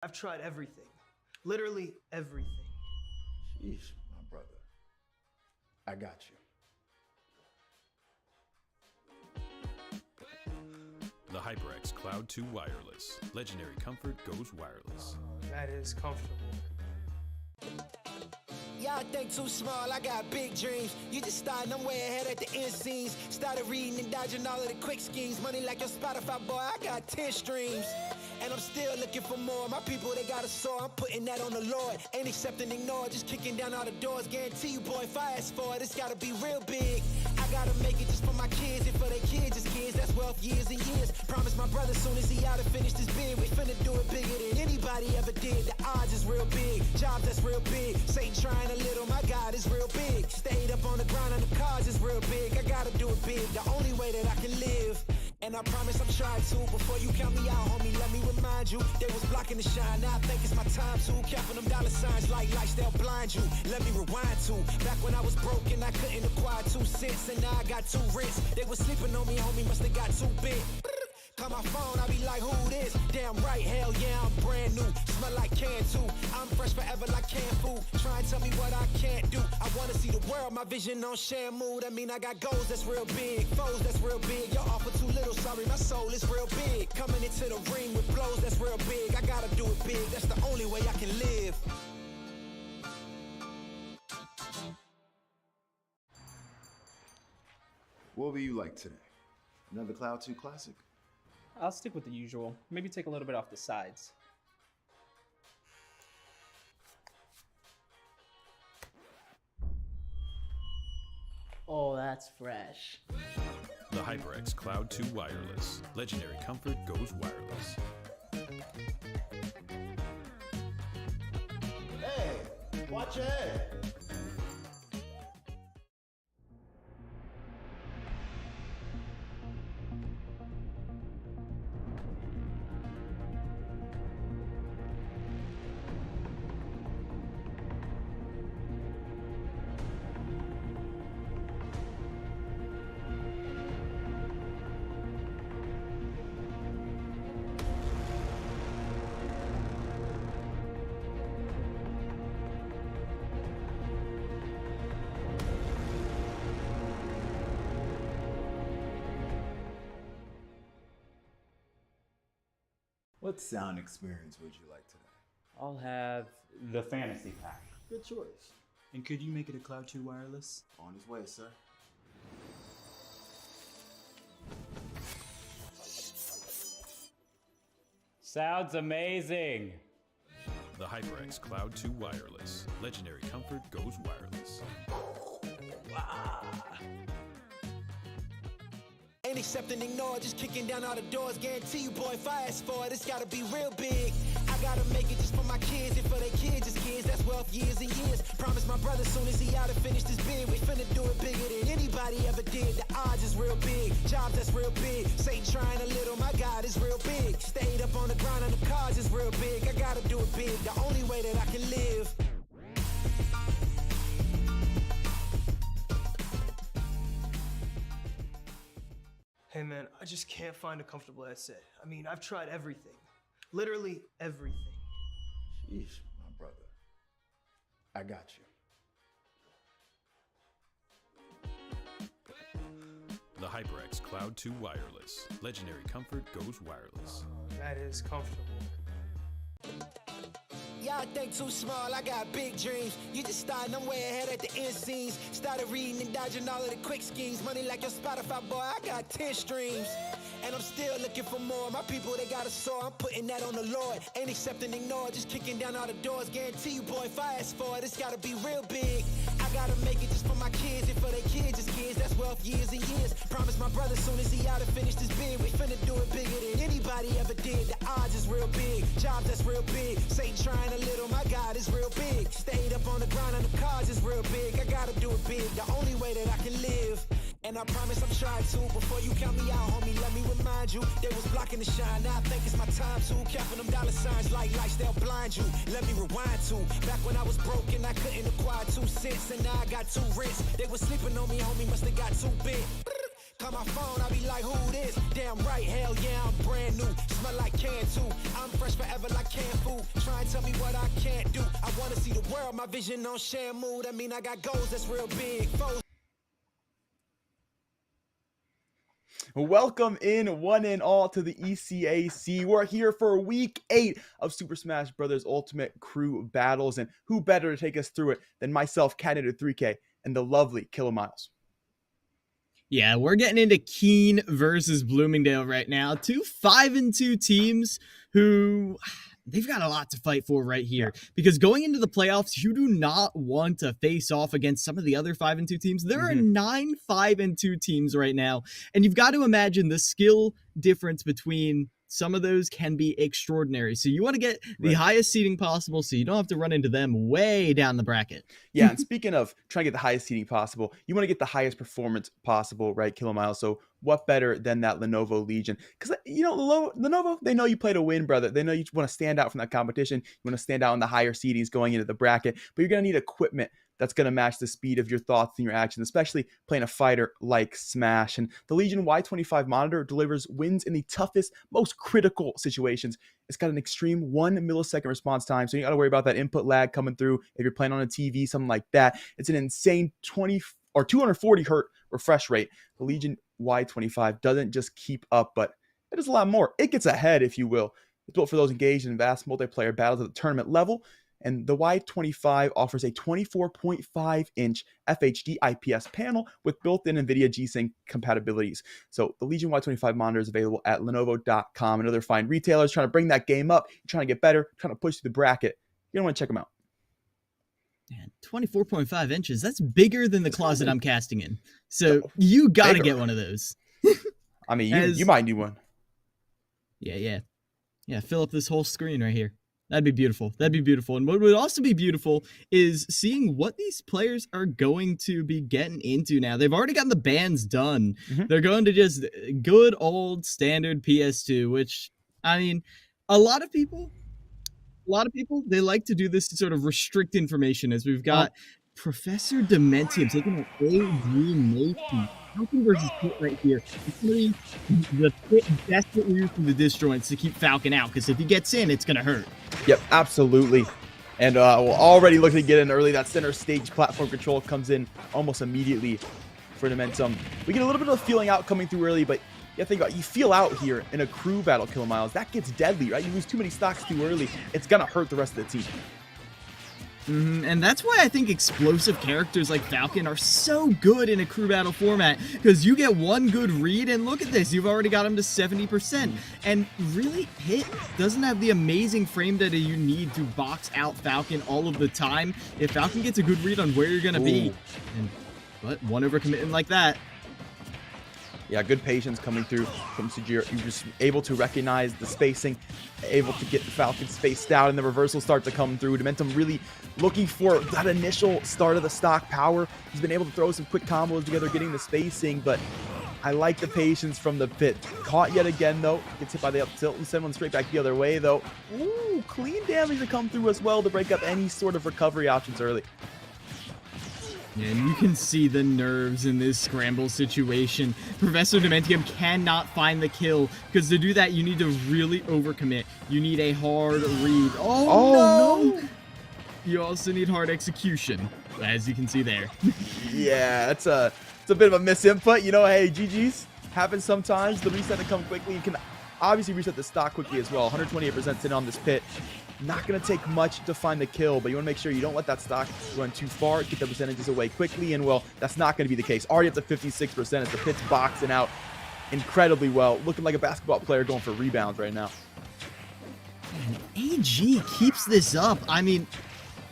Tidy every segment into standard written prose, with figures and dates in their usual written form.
I've tried everything. Literally everything. Sheesh, my brother. I got you. The HyperX Cloud 2 Wireless. Legendary comfort goes wireless. That is comfortable. Y'all think too small, I got big dreams. You just starting, I'm way ahead at the end scenes. Started reading and dodging all of the quick schemes. Money like your Spotify, boy, I got 10 streams. And I'm still looking for more. My people, they got a soar, I'm putting that on the Lord. Ain't accepting, ignore, just kicking down all the doors. Guarantee you, boy, if I ask for it, it's gotta be real big. I gotta make it just for my kids and for their kids, it's kids. That's wealth, years and years. Promise my brother soon as he out and finish this bid, we finna do it bigger than anybody ever did. The odds is real big, jobs that's real big. Satan trying a little, my God is real big. Stayed up on the grind on the cars is real big. I gotta do it big, the only way that I can live. And I promise I'm trying to. Before you count me out, homie, let me remind you. They was blocking the shine, now I think it's my time to. Counting them dollar signs like lights, they'll blind you. Let me rewind to back when I was broke and I couldn't acquire 2 cents. And now I got 2 rents. They was sleeping on me, homie, must have got too big. Call my phone, I be like, who this? Damn right, hell yeah, I'm brand new. Smell like can too. I'm fresh forever like canned food. Try and tell me what I can't do. I wanna see the world, my vision on shamu. That mean I got goals that's real big, foes that's real big. Y'all offer too little, sorry, my soul is real big. Coming into the ring with blows that's real big. I gotta do it big, that's the only way I can live. What will you like today? Another Cloud 2 classic? I'll stick with the usual. Maybe take a little bit off the sides. Oh, that's fresh. The HyperX Cloud 2 Wireless. Legendary comfort goes wireless. Hey, watch your head. What sound experience would you like today? I'll have the fantasy pack. Good choice. And could you make it a Cloud 2 wireless? On his way, sir. Sounds amazing. The HyperX Cloud 2 Wireless. Legendary comfort goes wireless. Ain't accepting, ignore, just kicking down all the doors. Guarantee you, boy, if I ask for it, it's gotta be real big. I gotta make it just for my kids and for their kids, it's kids. That's wealth, years and years. Promise my brother soon as he out and finish this bid, we finna do it bigger than anybody ever did. The odds is real big, jobs that's real big. Satan trying a little, my God is real big. Stayed up on the grind on the cars is real big. I gotta do it big, the only way that I can live. Hey man, I just can't find a comfortable headset. I mean, I've tried everything. Literally everything. Sheesh, my brother. I got you. The HyperX Cloud 2 Wireless. Legendary comfort goes wireless. That is comfortable. Y'all think too small, I got big dreams. You just starting, I'm way ahead at the end scenes. Started reading and dodging all of the quick schemes. Money like your Spotify, boy, I got 10 streams. And I'm still looking for more. My people, they got a soar, I'm putting that on the Lord. Ain't accepting, ignore, just kicking down all the doors. Guarantee you, boy, if I ask for it, it's gotta be real big. I gotta make it just for my kids and for their kids, it's kids. That's wealth, years and years. Promise my brother soon as he out and finish this bid, we finna do it bigger than anybody ever did. The odds is real big, jobs that's real big. Satan trying a little, my God is real big. Stayed up on the grind on the cars is real big. I gotta do it big, the only way that I can live. And I promise I'm trying to. Before you count me out, homie, let me remind you. They was blocking the shine, now I think it's my time to. Counting them dollar signs like lights, they'll blind you. Let me rewind to back when I was broke and I couldn't acquire 2 cents. And now I got 2 rents. They was sleeping on me, homie, must have got too big. Call my phone, I be like, who this? Damn right, hell yeah, I'm brand new. Smell like can too. I'm fresh forever like canned food. Try and tell me what I can't do. I wanna see the world, my vision on Shamu. That mean I got goals that's real big. Foes. Welcome in one and all to the ECAC. We're here for week 8 of Super Smash Bros. Ultimate Crew Battles, and who better to take us through it than myself, Candidate 3K, and the lovely Killer Miles. Yeah, we're getting into Kean versus Bloomingdale right now. 2 5-2 teams who they've got a lot to fight for right here. Because going into the playoffs, you do not want to face off against some of the other 5-2 teams. There are 9 5-2 teams right now. And you've got to imagine the skill difference between some of those can be extraordinary. So you want to get the highest seeding possible so you don't have to run into them way down the bracket. Yeah, and speaking of trying to get the highest seeding possible, you want to get the highest performance possible, right, Killer Miles? So what better than that Lenovo Legion? Because, you know, Lenovo, they know you play to win, brother. They know you want to stand out from that competition. You want to stand out in the higher seedings going into the bracket. But you're going to need equipment that's going to match the speed of your thoughts and your actions, especially playing a fighter like Smash. And the Legion Y25 monitor delivers wins in the toughest, most critical situations. It's got an extreme 1 millisecond response time, so you got to worry about that input lag coming through if you're playing on a TV, something like that. It's an insane 240 hertz refresh rate. The Legion Y25 doesn't just keep up, but it does a lot more. It gets ahead, if you will. It's built for those engaged in vast multiplayer battles at the tournament level. And the Y25 offers a 24.5-inch FHD IPS panel with built-in NVIDIA G-Sync compatibilities. So the Legion Y25 monitor is available at Lenovo.com and other fine retailers trying to bring that game up, trying to get better, trying to push through the bracket. You're going to want to check them out. Man, 24.5 inches. That's bigger than the closet I'm casting in. So you got to get one of those. I mean, you might need one. Yeah, fill up this whole screen right here. That'd be beautiful. That'd be beautiful. And what would also be beautiful is seeing what these players are going to be getting into now. They've already gotten the bans done. They're going to just good old standard PS2, which, I mean, a lot of people, they like to do this to sort of restrict information, as we've got Professor Dementium taking an AG Nation. Falcon versus Pit right here. It's really the Pit desperately using the disjoints to keep Falcon out, because if he gets in, it's going to hurt. Yep, absolutely. And we're already looking to get in early. That center stage platform control comes in almost immediately for Dementium. We get a little bit of a feeling out coming through early, but you think about it, you feel out here in a crew battle, Killer Miles. That gets deadly, right? You lose too many stocks too early. It's going to hurt the rest of the team. And that's why I think explosive characters like Falcon are so good in a crew battle format, because you get one good read, and look at this, you've already got him to 70%. And really, Pit doesn't have the amazing frame data you need to box out Falcon all of the time. If Falcon gets a good read on where you're going to be, but one overcommitting like that. Yeah, good patience coming through from Sujiro. You're just able to recognize the spacing, able to get the Falcon spaced out, and the reversal start to come through. Dementium really looking for that initial start of the stock power. He's been able to throw some quick combos together, getting the spacing, but I like the patience from the Pit. Caught yet again, though. Gets hit by the up tilt and send one straight back the other way, though. Ooh, clean damage to come through as well to break up any sort of recovery options early. And you can see the nerves in this scramble situation. Professor Dementium cannot find the kill, because to do that, you need to really overcommit. You need a hard read. Oh no! You also need hard execution, as you can see there. Yeah, it's a bit of a misinput. You know, hey, GG's happens sometimes. The reset to come quickly. You can obviously reset the stock quickly as well. 128% sitting on this Pit. Not going to take much to find the kill, but you want to make sure you don't let that stock run too far, get the percentages away quickly, and, well, that's not going to be the case. Already up to 56% as the Pit's boxing out incredibly well, looking like a basketball player going for rebounds right now. And AG keeps this up. I mean,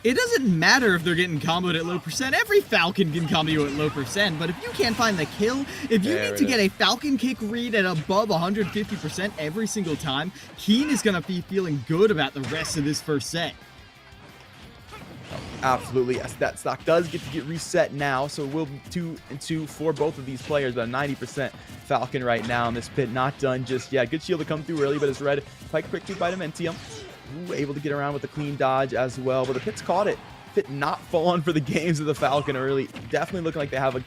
it doesn't matter if they're getting comboed at low percent. Every Falcon can combo you at low percent, but if you can't find the kill, if you need to get a Falcon kick read at above 150% every single time, Kean is going to be feeling good about the rest of this first set. Absolutely, yes, that stock does get to get reset now, so it will be 2-2 for both of these players, but a 90% Falcon right now in this Pit. Not done just yet. Good shield to come through early, but it's read quite quickly by Dementium. Ooh, able to get around with a clean dodge as well, but the Pit's caught it. Pit not falling for the games of the Falcon early. Definitely looking like they have a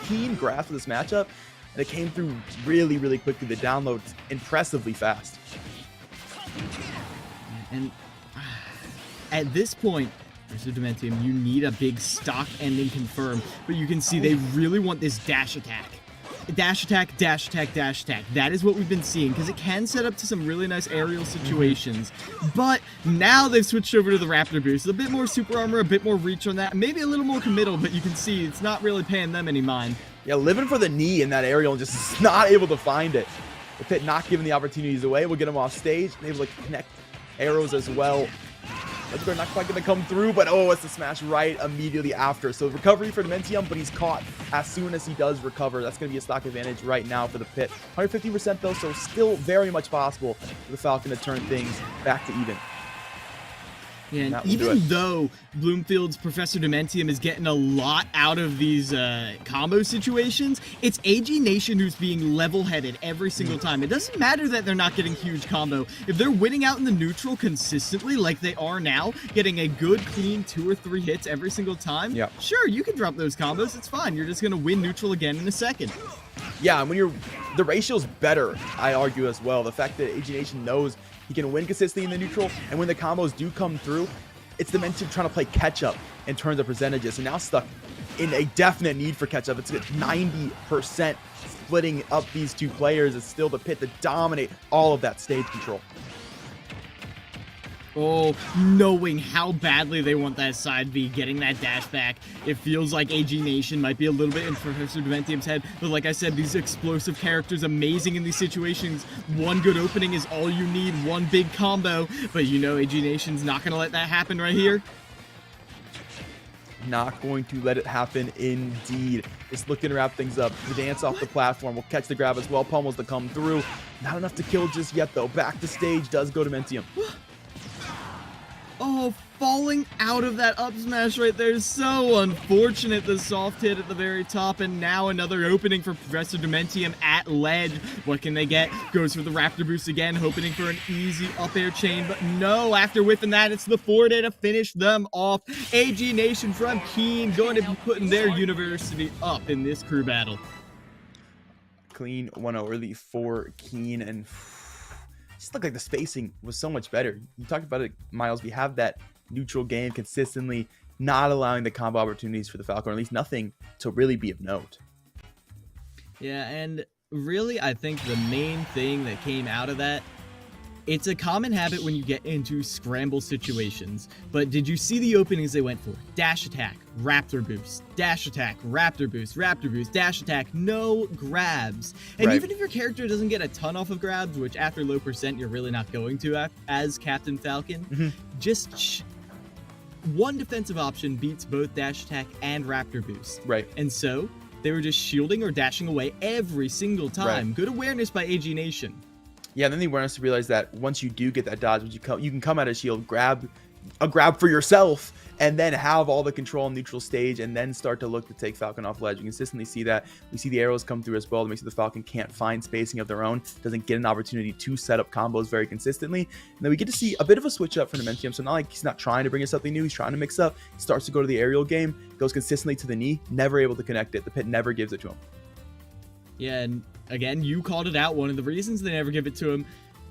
keen grasp of this matchup. and it came through really, really quickly. The download's impressively fast. And at this point, Professor Dementium, you need a big stock ending confirm, but you can see they really want this dash attack. Dash attack, dash attack, dash attack. That is what we've been seeing, because it can set up to some really nice aerial situations. But now they've switched over to the Raptor boost. A bit more super armor, a bit more reach on that, maybe a little more committal, but you can see it's not really paying them any mind. Yeah, living for the knee in that aerial and just not able to find it. The Pit not giving the opportunities away. We'll get him off stage and able to connect arrows as well. They're not quite going to come through, but oh, it's the smash right immediately after. So recovery for Dementium, but he's caught as soon as he does recover. That's going to be a stock advantage right now for the Pit. 150% though, so still very much possible for the Falcon to turn things back to even. Yeah, and even though Bloomfield's Professor Dementium is getting a lot out of these combo situations, it's AG Nation who's being level-headed every single time. It doesn't matter that they're not getting huge combo. If they're winning out in the neutral consistently like they are now, getting a good, clean 2 or 3 hits every single time, sure, you can drop those combos. It's fine. You're just going to win neutral again in a second. Yeah, and when the ratio's better, I argue as well. The fact that AG Nation knows he can win consistently in the neutral, and when the combos do come through, it's Dementium trying to play catch-up in terms of percentages. So now stuck in a definite need for catch-up. It's at 90% splitting up these two players. It's still the Pit to dominate all of that stage control. Oh, knowing how badly they want that side B, getting that dash back, it feels like AG Nation might be a little bit in Professor Dementium's head. But like I said, these explosive characters, amazing in these situations. One good opening is all you need, one big combo. But you know AG Nation's not going to let that happen right here. Not going to let it happen indeed. Just looking to wrap things up. The dance off the platform will catch the grab as well. Pummels to come through. Not enough to kill just yet though. Back to stage does go Dementium. Oh, falling out of that up smash right there is so unfortunate. The soft hit at the very top, and now another opening for Professor Dementium at ledge. What can they get? Goes for the Raptor boost again, hoping for an easy up air chain, but no, after whiffing that, it's the forward air to finish them off. AG Nation from Kean going to be putting their university up in this crew battle. Clean 1-0 early for Kean, and just looked like the spacing was so much better. You talked about it, Miles. We have that neutral game consistently not allowing the combo opportunities for the Falcon, or at least nothing to really be of note. Yeah, and really, I think the main thing that came out of that, it's a common habit when you get into scramble situations. But did you see the openings they went for? Dash attack, Raptor boost, dash attack, Raptor boost, dash attack, no grabs. And even if your character doesn't get a ton off of grabs, which after low percent you're really not going to as Captain Falcon, just one defensive option beats both dash attack and Raptor boost. And so they were just shielding or dashing away every single time. Good awareness by AG Nation. Yeah, then the awareness to realize that once you do get that dodge, you can come out of shield, grab a grab for yourself, and then have all the control on neutral stage, and then start to look to take Falcon off ledge. You consistently see that. We see the arrows come through as well. That makes it the Falcon can't find spacing of their own, doesn't get an opportunity to set up combos very consistently. And then we get to see a bit of a switch up for Dementium. So not like he's not trying to bring us something new, he's trying to mix up. He starts to go to the aerial game, goes consistently to the knee, never able to connect it. The Pit never gives it to him. Yeah, and again, you called it out. One of the reasons they never give it to him.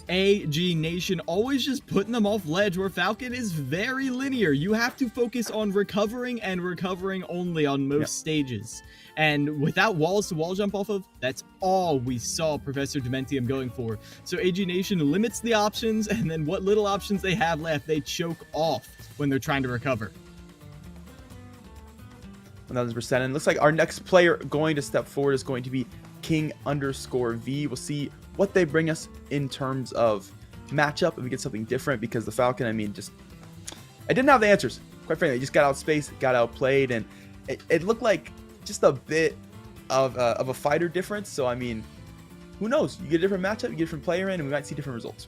AG Nation always just putting them off ledge, where Falcon is very linear. You have to focus on recovering and recovering only on most stages. And without walls to wall jump off of, that's all we saw Professor Dementium going for. So AG Nation limits the options, and then what little options they have left, they choke off when they're trying to recover. 1000%. And it looks like our next player going to step forward is going to be King_V. We'll see what they bring us in terms of matchup, if we get something different, because the Falcon, I mean, I didn't have the answers. Quite frankly, they just got outspaced, got outplayed, and it looked like just a bit of a fighter difference. So, I mean, who knows? You get a different matchup, you get a different player in, and we might see different results.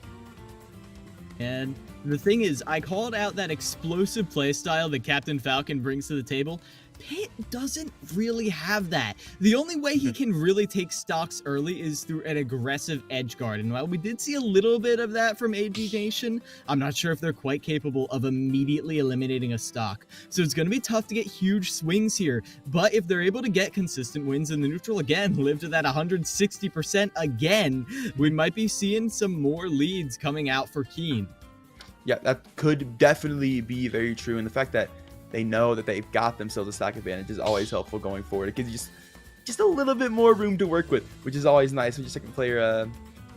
And the thing is, I called out that explosive playstyle that Captain Falcon brings to the table. Pitt doesn't really have that. The only way he can really take stocks early is through an aggressive edge guard. And while we did see a little bit of that from AG Nation, I'm not sure if they're quite capable of immediately eliminating a stock. So it's going to be tough to get huge swings here. But if they're able to get consistent wins and the neutral again live to that 160% again, we might be seeing some more leads coming out for Kean. Yeah, that could definitely be very true. And the fact that they know that they've got themselves a stock advantage is always helpful going forward. It gives you just a little bit more room to work with, which is always nice when your second player,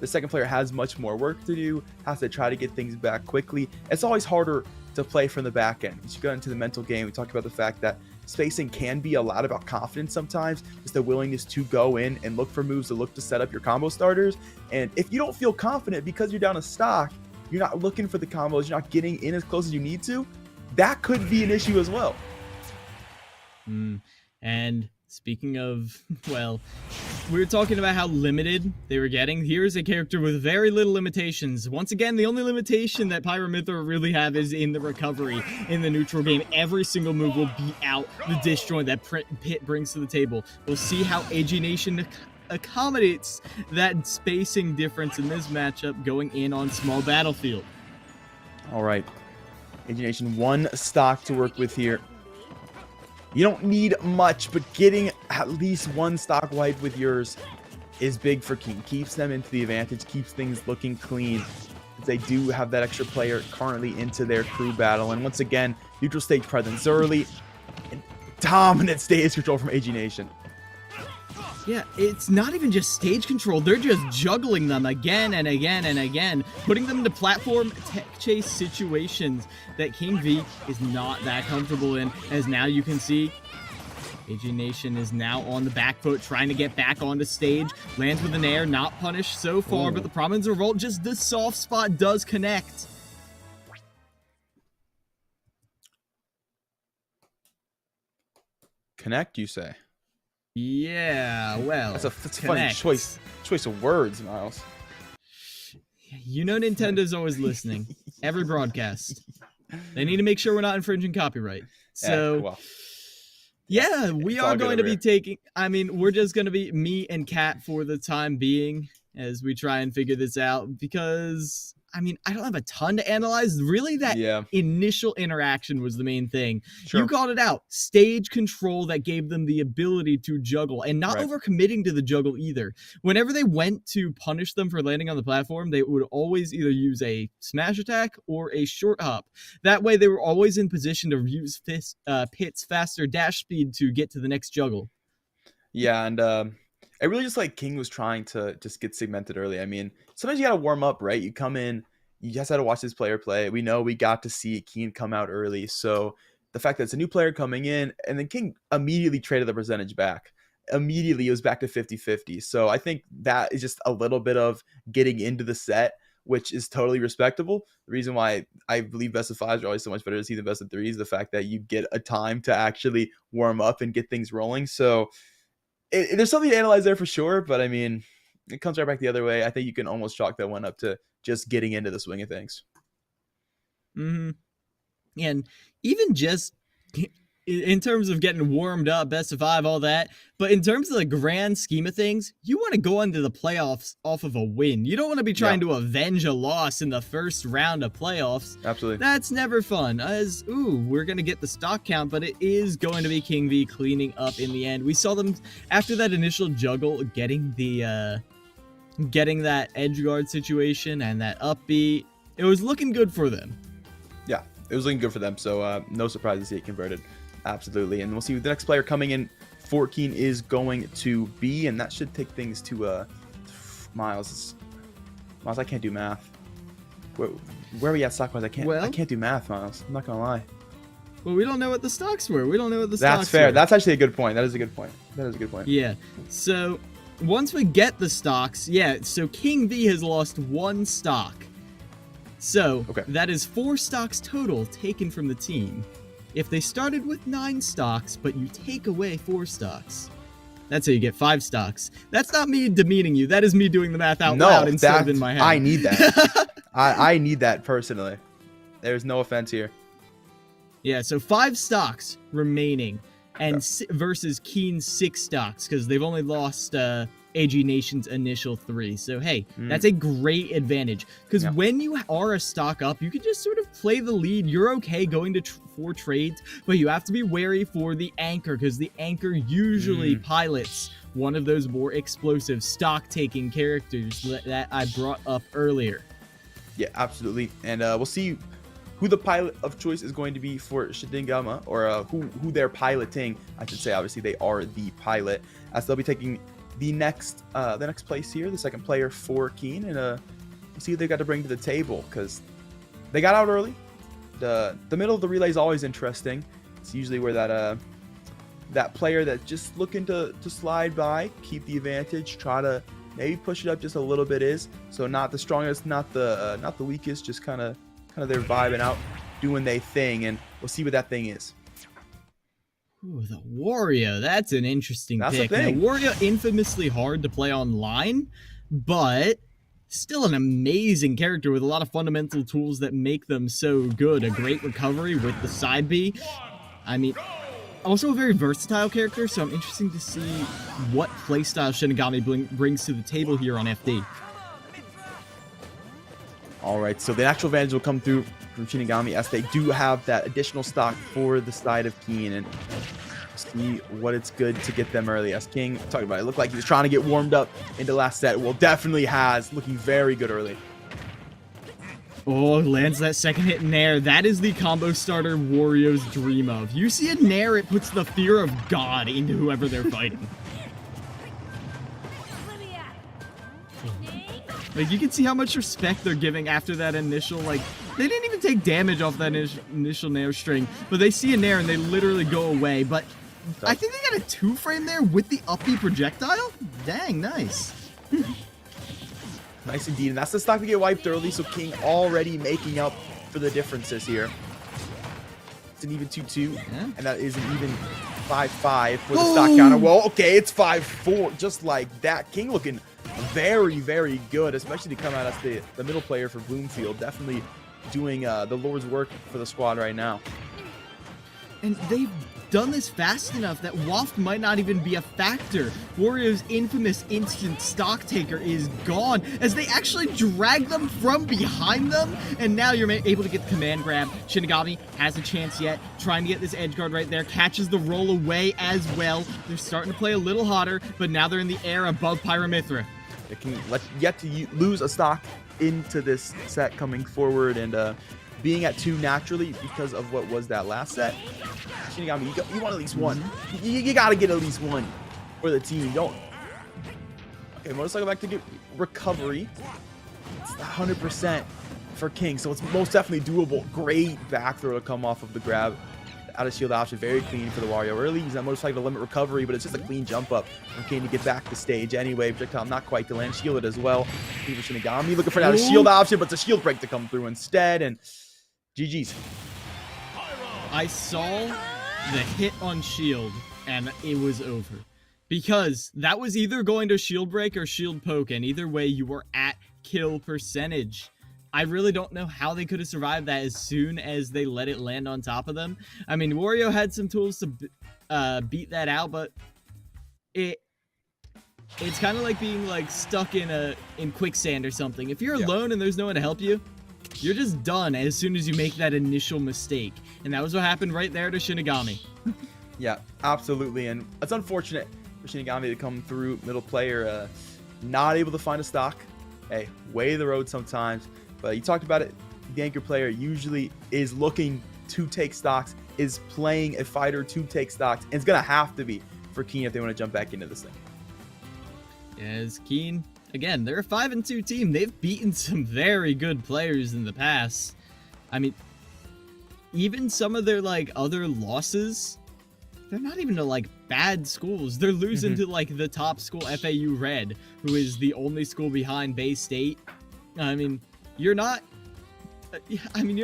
the second player has much more work to do, has to try to get things back quickly. It's always harder to play from the back end. Once you go into the mental game, we talked about the fact that spacing can be a lot about confidence sometimes, just the willingness to go in and look for moves to look to set up your combo starters. And if you don't feel confident because you're down a stock, you're not looking for the combos, you're not getting in as close as you need to, that could be an issue as well. And speaking of, well, we were talking about how limited they were getting. Here's a character with very little limitations. Once again, the only limitation that Pyramithra really have is in the recovery in the neutral game. Every single move will beat out the disjoint that Pitt brings to the table. We'll see how AG Nation accommodates that spacing difference in this matchup going in on small battlefield. All right. AG Nation, one stock to work with here. You don't need much, but getting at least one stock wipe with yours is big for Kean. Keeps them into the advantage, keeps things looking clean. They do have that extra player currently into their crew battle. And once again, neutral stage presence early. And dominant stage control from AG Nation. Yeah, it's not even just stage control. They're just juggling them again and again and again, putting them into platform tech chase situations that King V is not that comfortable in. As now you can see, AG Nation is now on the back foot, trying to get back onto stage. Lands with an air, not punished so far, but the Prominence Revolt, just the soft spot does connect. Connect, you say? Yeah, well, that's a funny choice of words, Miles. You know Nintendo's always listening. Every broadcast. They need to make sure we're not infringing copyright. So, yeah, we are going to be taking... I mean, we're just going to be me and Kat for the time being as we try and figure this out because... I mean, I don't have a ton to analyze. Really, that initial interaction was the main thing. Sure. You called it out. Stage control that gave them the ability to juggle and not overcommitting to the juggle either. Whenever they went to punish them for landing on the platform, they would always either use a smash attack or a short hop. That way, they were always in position to use Pitt's faster dash speed to get to the next juggle. Yeah, and I really just like King was trying to just get segmented early. I mean, sometimes you got to warm up, right? You come in, you just had to watch this player play. We know we got to see Kean come out early. So the fact that it's a new player coming in, and then King immediately traded the percentage back. Immediately, it was back to 50-50. So I think that is just a little bit of getting into the set, which is totally respectable. The reason why I believe best of fives are always so much better to see than best of threes, the fact that you get a time to actually warm up and get things rolling. So there's something to analyze there for sure, but I mean, it comes right back the other way. I think you can almost chalk that one up to just getting into the swing of things. And even just in terms of getting warmed up, best of five, all that, but in terms of the grand scheme of things, you want to go into the playoffs off of a win. You don't want to be trying to avenge a loss in the first round of playoffs. Absolutely. That's never fun. We're going to get the stock count, but it is going to be King V cleaning up in the end. We saw them after that initial juggle getting the getting that edge guard situation and that upbeat. It was looking good for them. Yeah, it was looking good for them. So no surprise to see it converted. Absolutely. And we'll see who the next player coming in for Kean is going to be, and that should take things to Miles. Miles, I can't do math. Where are we at stock-wise? I can't do math, Miles. I'm not gonna lie. Well, we don't know what the stocks were. That's fair. That's actually a good point. That is a good point. Yeah. So once we get the stocks, so King V has lost one stock. So that is 4 stocks total taken from the team. If they started with 9 stocks, but you take away 4 stocks, that's how you get 5 stocks. That's not me demeaning you. That is me doing the math out loud instead of in my head. I need that. I need that personally. There's no offense here. Yeah, so 5 stocks remaining. and versus Kean's 6 stocks, because they've only lost AG Nation's initial 3. So hey, that's a great advantage, because when you are a stock up, you can just sort of play the lead. You're okay going to for trades, but you have to be wary for the anchor, because the anchor usually pilots one of those more explosive stock-taking characters that I brought up earlier. Yeah, absolutely. And we'll see who the pilot of choice is going to be for Shinigami, or who they're piloting. I should say, obviously, they are the pilot, as they'll be taking the next place here, the second player for Kean, and we'll see what they got to bring to the table, because they got out early. The middle of the relay is always interesting. It's usually where that player that's just looking to slide by, keep the advantage, try to maybe push it up just a little bit is. So not the strongest, not the weakest, just kind of they're vibing out, doing their thing, and we'll see what that thing is. Ooh, the Wario, that's an interesting pick. The thing. Now, Wario infamously hard to play online, but still an amazing character with a lot of fundamental tools that make them so good. A great recovery with the side B. I mean, also a very versatile character, so I'm interested to see what playstyle Shinigami brings to the table here on FD. All right, so the actual advantage will come through from Shinigami, as they do have that additional stock for the side of Kean, and see what it's good to get them early. As King talked about, it looked like he was trying to get warmed up into last set. Well, definitely has, looking very good early. Oh, lands that second hit nair. That is the combo starter Wario's dream of. You see a nair, it puts the fear of God into whoever they're fighting. Like, you can see how much respect they're giving after that initial, like, they didn't even take damage off that initial nair string, but they see a nair and they literally go away. But I think they got a 2-frame there with the up B projectile. Dang, nice. Nice indeed, and that's the stock to get wiped early, so King already making up for the differences here. It's an even 2-2, and that is an even 5-5 for the stock counter. Well, okay, it's 5-4, just like that. King looking very, very good, especially to come out as the middle player for Bloomfield. Definitely doing the Lord's work for the squad right now. And they've done this fast enough that Waft might not even be a factor. Wario's infamous instant stock taker is gone, as they actually drag them from behind them, and now you're able to get the command grab. Shinigami has a chance yet, trying to get this edge guard right there, catches the roll away as well. They're starting to play a little hotter, but now they're in the air above Pyramithra. They can yet to lose a stock into this set coming forward, and being at 2 naturally because of what was that last set. Shinigami, you want at least one. You got to get at least one for the team. Don't. Okay, motorcycle back to get recovery. It's 100% for King, so it's most definitely doable. Great back throw to come off of the grab. Out of shield option, very clean for the Wario. Early, use that motorcycle to limit recovery, but it's just a clean jump up from Kean to get back to stage anyway. Projectile not quite to land, shielded as well. Even Shinigami looking for an out of shield option, but it's a shield break to come through instead, and GG's. I saw the hit on shield, and it was over. Because that was either going to shield break or shield poke, and either way, you were at kill percentage. I really don't know how they could have survived that as soon as they let it land on top of them. I mean, Wario had some tools to beat that out, but it's kind of like being like stuck in quicksand or something. If you're alone and there's no one to help you, you're just done as soon as you make that initial mistake. And that was what happened right there to Shinigami. Yeah, absolutely. And it's unfortunate for Shinigami to come through middle player, not able to find a stock. Hey, way the road sometimes. But you talked about it, the anchor player usually is looking to take stocks, is playing a fighter to take stocks, and it's going to have to be for Kean if they want to jump back into this thing. As Kean, again, they're a 5-2 team. They've beaten some very good players in the past. I mean, even some of their, like, other losses, they're not even to, like, bad schools. They're losing to, like, the top school, FAU Red, who is the only school behind Bay State. I mean, you're not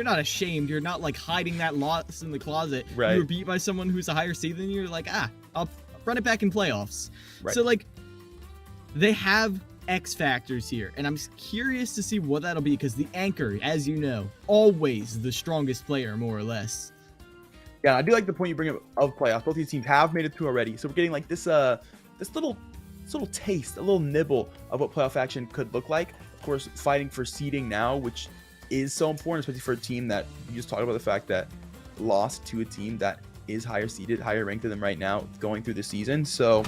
ashamed. You're not, like, hiding that loss in the closet. Right. You were beat by someone who's a higher seed than you. You're like, I'll run it back in playoffs. Right. So, like, they have X factors here, and I'm curious to see what that'll be, because the anchor, as you know, always the strongest player, more or less. Yeah, I do like the point you bring up of playoffs. Both these teams have made it through already, so we're getting like this little taste, a little nibble of what playoff action could look like. Of course, fighting for seeding now, which is so important, especially for a team that you just talked about the fact that lost to a team that is higher seeded, higher ranked than them right now going through the season. So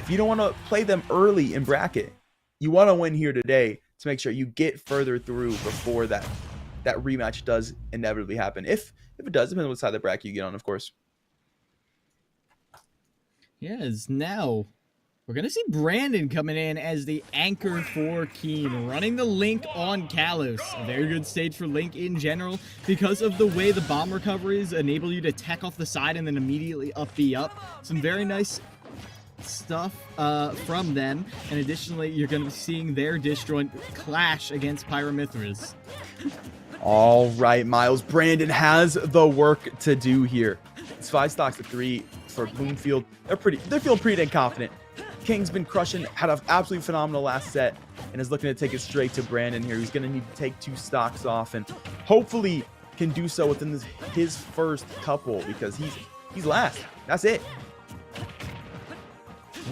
if you don't want to play them early in bracket, you want to win here today to make sure you get further through before that rematch does inevitably happen. If it does, depending on what side of the bracket you get on, of course. Yes, now we're going to see Brandon coming in as the anchor for Kean, running the Link on Kalos. A very good stage for Link in general because of the way the bomb recoveries enable you to tech off the side and then immediately up B up. Some very nice stuff from them. And additionally, you're going to be seeing their disjoint clash against Pyramithras. All right, Miles. Brandon has the work to do here. It's 5 stocks to 3 for Bloomfield. They're feeling pretty dang confident. King's been crushing, had an absolutely phenomenal last set, and is looking to take it straight to Brandon here. He's going to need to take 2 stocks off, and hopefully can do so within his first couple, because he's last. That's it.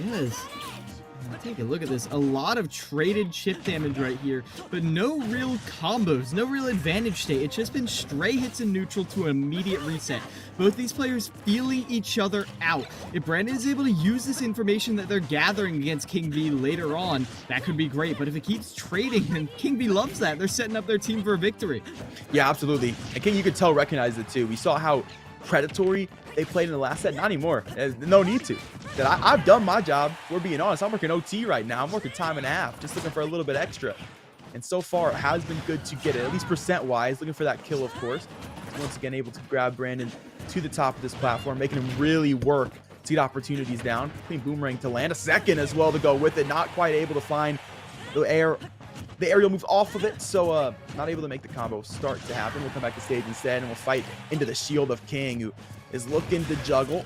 Yes. Take a look at this. A lot of traded chip damage right here, but no real combos, no real advantage state. It's just been stray hits in neutral to an immediate reset. Both these players feeling each other out. If Brandon is able to use this information that they're gathering against King V later on, that could be great. But if it keeps trading, then King V loves that. They're setting up their team for a victory. Yeah, absolutely. And King, you could tell, recognized it too. We saw how predatory they played in the last set. Not anymore. There's no need to. I've done my job. We're being honest. I'm working OT right now. I'm working time and a half, just looking for a little bit extra. And so far, it has been good to get it, at least percent-wise. Looking for that kill, of course. Once again, able to grab Brandon to the top of this platform, making him really work to get opportunities down. Clean boomerang to land. A second as well to go with it. Not quite able to find the aerial move off of it, so not able to make the combo start to happen. We'll come back to stage instead, and we'll fight into the shield of King, who is looking to juggle.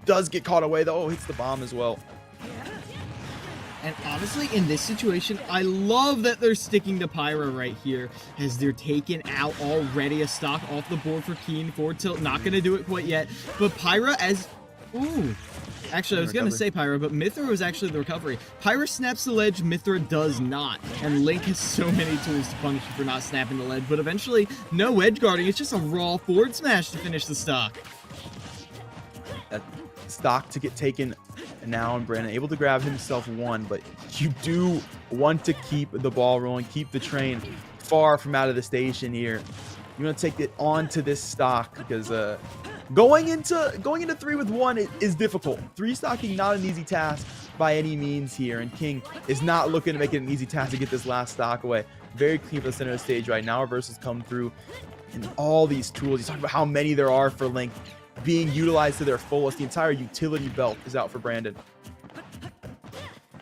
Does get caught away, though. Oh, hits the bomb as well. And honestly, in this situation, I love that they're sticking to Pyra right here, as they're taking out already a stock off the board for Kean. Forward tilt, not going to do it quite yet. But Pyra as... Ooh. Actually, I was going to say Pyra, but Mithra was actually the recovery. Pyra snaps the ledge, Mithra does not. And Link has so many tools to punish you for not snapping the ledge. But eventually, no edge guarding. It's just a raw forward smash to finish the stock. That stock to get taken now, and Brandon able to grab himself 1, but you do want to keep the ball rolling, keep the train far from out of the station here. You want to take it onto this stock, because going into 3 with 1 is difficult. 3 stocking, not an easy task by any means here, and King is not looking to make it an easy task to get this last stock away. Very clean for the center of the stage right now. Reversals come through, and all these tools. You talk about how many there are for Link being utilized to their fullest. The entire utility belt is out for Brandon.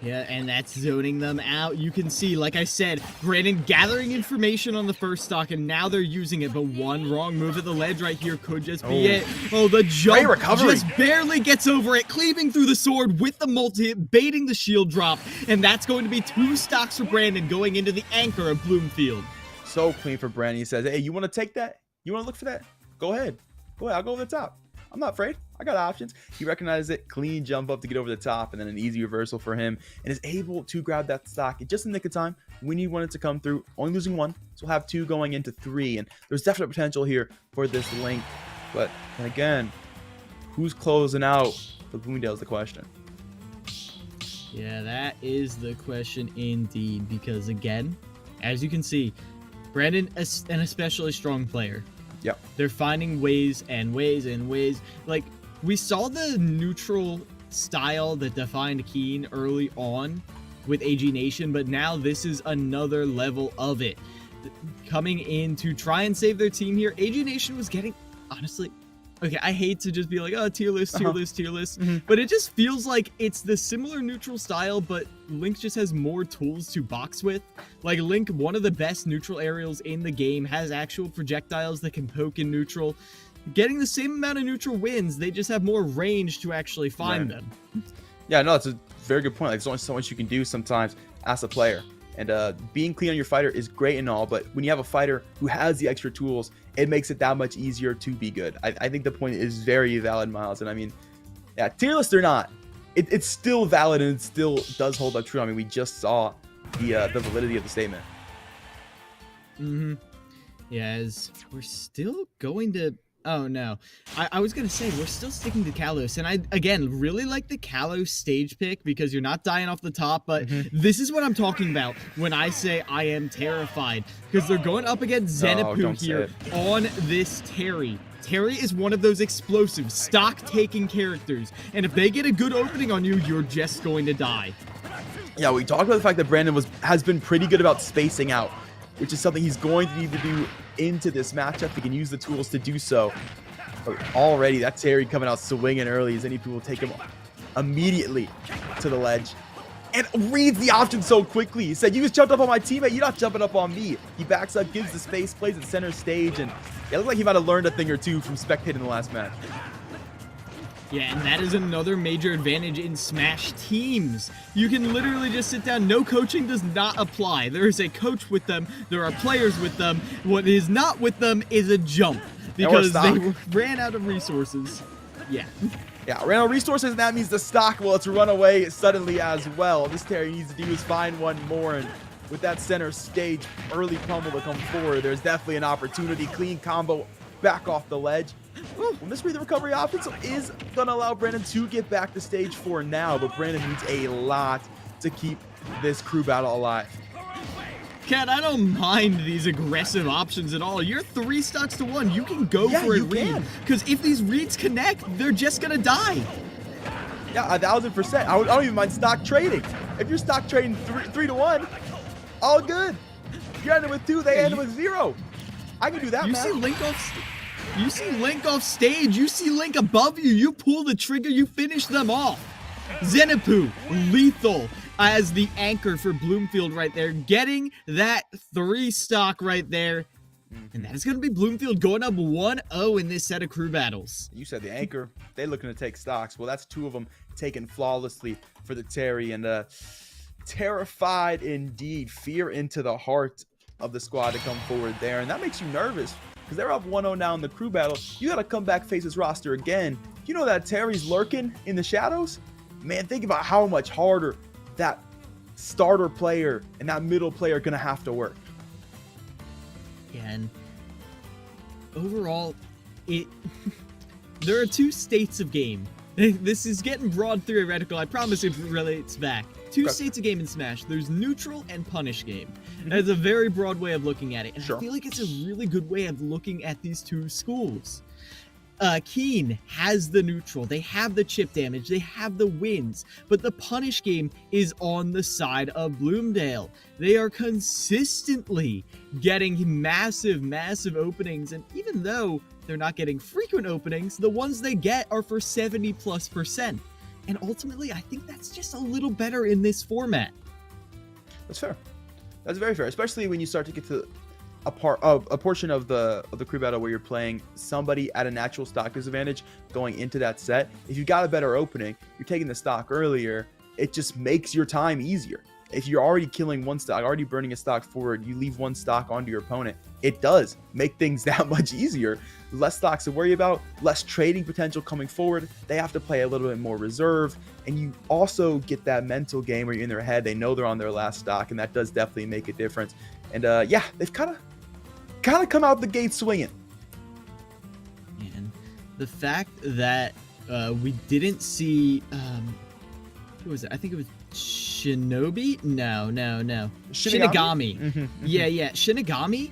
Yeah, and that's zoning them out. You can see, like I said, Brandon gathering information on the first stock, and now they're using it. But one wrong move at the ledge right here could just be it. Oh, the jump just barely gets over it, cleaving through the sword with the multi-hit, baiting the shield drop. And that's going to be 2 stocks for Brandon going into the anchor of Bloomfield. So clean for Brandon. He says, hey, you want to take that? You want to look for that? Go ahead. Go ahead. I'll go over the top. I'm not afraid. I got options. He recognizes it. Clean jump up to get over the top, and then an easy reversal for him, and is able to grab that stock just in the nick of time. We need 1 it to come through. Only losing 1, so we'll have 2 going into 3, and there's definite potential here for this Link. But again, who's closing out for Bloomingdale is the question. Yeah, that is the question indeed, because again, as you can see, Brandon is an especially strong player. Yep. They're finding ways and ways and ways. Like, we saw the neutral style that defined Kean early on with AG Nation, but now this is another level of it. Coming in to try and save their team here, AG Nation was getting, honestly, okay, I hate to just be like, oh, tier list, but it just feels like it's the similar neutral style, but Link just has more tools to box with. Like, Link, one of the best neutral aerials in the game, has actual projectiles that can poke in neutral. Getting the same amount of neutral wins, they just have more range to actually find them. Yeah, no, it's a very good point. Like, there's only so much you can do sometimes as a player. And being clean on your fighter is great and all, but when you have a fighter who has the extra tools, it makes it that much easier to be good. I think the point is very valid, Miles. And I mean, yeah, tier list or not, it's still valid and it still does hold up true. I mean, we just saw the validity of the statement. Yeah, as we're still going to... Oh, no. I was going to say, we're still sticking to Kalos. And I, again, really like the Kalos stage pick because you're not dying off the top. But this is what I'm talking about when I say I am terrified. Because they're going up against Zenipou here on this Terry. Terry is one of those explosive, stock-taking characters. And if they get a good opening on you, you're just going to die. Yeah, we talked about the fact that Brandon has been pretty good about spacing out, which is something he's going to need to do into this matchup. He can use the tools to do so. But already, that Terry coming out swinging early as any people take him immediately to the ledge. And reads the option so quickly. He said, you just jumped up on my teammate, you're not jumping up on me. He backs up, gives the space, plays at center stage, and it looks like he might have learned a thing or two from spectating the last match. Yeah, and that is another major advantage in Smash teams. You can literally just sit down. No coaching does not apply. There is a coach with them. There are players with them. What is not with them is a jump because they ran out of resources. Yeah. Yeah, ran out of resources, and that means the stock, well, it's run away suddenly as well. This Terry needs to do is find one more, and with that center stage early pummel to come forward, there's definitely an opportunity. Clean combo back off the ledge. Well, Mystery, the recovery offense is going to allow Brandon to get back to stage 4 now, but Brandon needs a lot to keep this crew battle alive. Cat, I don't mind these aggressive options at all. You're 3 stocks to 1. You can go for a read. Because if these reads connect, they're just going to die. Yeah, 1,000%. I don't even mind stock trading. If you're stock trading 3 to 1, all good. You're ending with 2, they end with 0. I can do that, man. You see Link off stage. You see Link above you. You pull the trigger. You finish them off. Zenipou, lethal as the anchor for Bloomfield right there. Getting that 3 stock right there. And that is going to be Bloomfield going up 1-0 in this set of crew battles. You said the anchor. They're looking to take stocks. Well, that's 2 of them taken flawlessly for the Terry. And terrified indeed. Fear into the heart of the squad to come forward there. And that makes you nervous because they're up 1-0 now in the crew battle. You got to come back, face this roster again. You know that Terry's lurking in the shadows? Man, think about how much harder that starter player and that middle player are going to have to work. Yeah, and overall, there are 2 states of game. This is getting broad theoretical. I promise it relates back. 2 states of game in Smash. There's neutral and punish game. That's a very broad way of looking at it. And I feel like it's a really good way of looking at these 2 schools. Kean has the neutral. They have the chip damage. They have the wins. But the punish game is on the side of Bloomdale. They are consistently getting massive, massive openings. And even though they're not getting frequent openings, the ones they get are for 70+%. And ultimately, I think that's just a little better in this format. That's fair. That's very fair, especially when you start to get to a portion of the crew battle where you're playing somebody at a natural stock disadvantage going into that set. If you got a better opening, you're taking the stock earlier, it just makes your time easier. If you're already killing 1 stock, already burning a stock forward, you leave 1 stock onto your opponent, it does make things that much easier. Less stocks to worry about, less trading potential coming forward. They have to play a little bit more reserve, and you also get that mental game where you're in their head, they know they're on their last stock, and that does definitely make a difference. And yeah, they've kind of come out the gate swinging. And the fact that we didn't see who was it? I think it was Shinobi? No. Shinigami. Yeah. Shinigami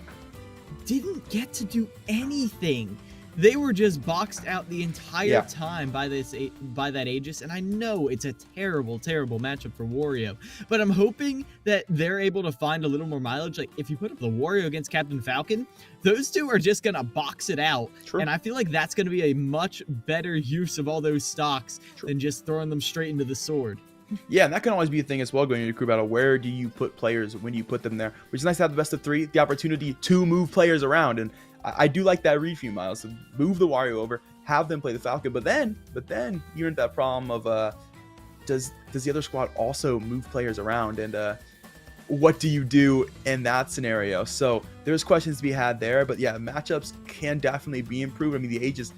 didn't get to do anything. They were just boxed out the entire time by that Aegis, and I know it's a terrible, terrible matchup for Wario, but I'm hoping that they're able to find a little more mileage. Like, if you put up the Wario against Captain Falcon, those 2 are just going to box it out, and I feel like that's going to be a much better use of all those stocks than just throwing them straight into the sword. Yeah, and that can always be a thing as well going into crew battle. Where do you put players when you put them there? Which is nice to have the best of 3, the opportunity to move players around, and I do like that read for you, Miles. So move the Wario over, have them play the Falcon, but then you're into that problem of does the other squad also move players around? And what do you do in that scenario? So there's questions to be had there, but yeah, matchups can definitely be improved. I mean, the age is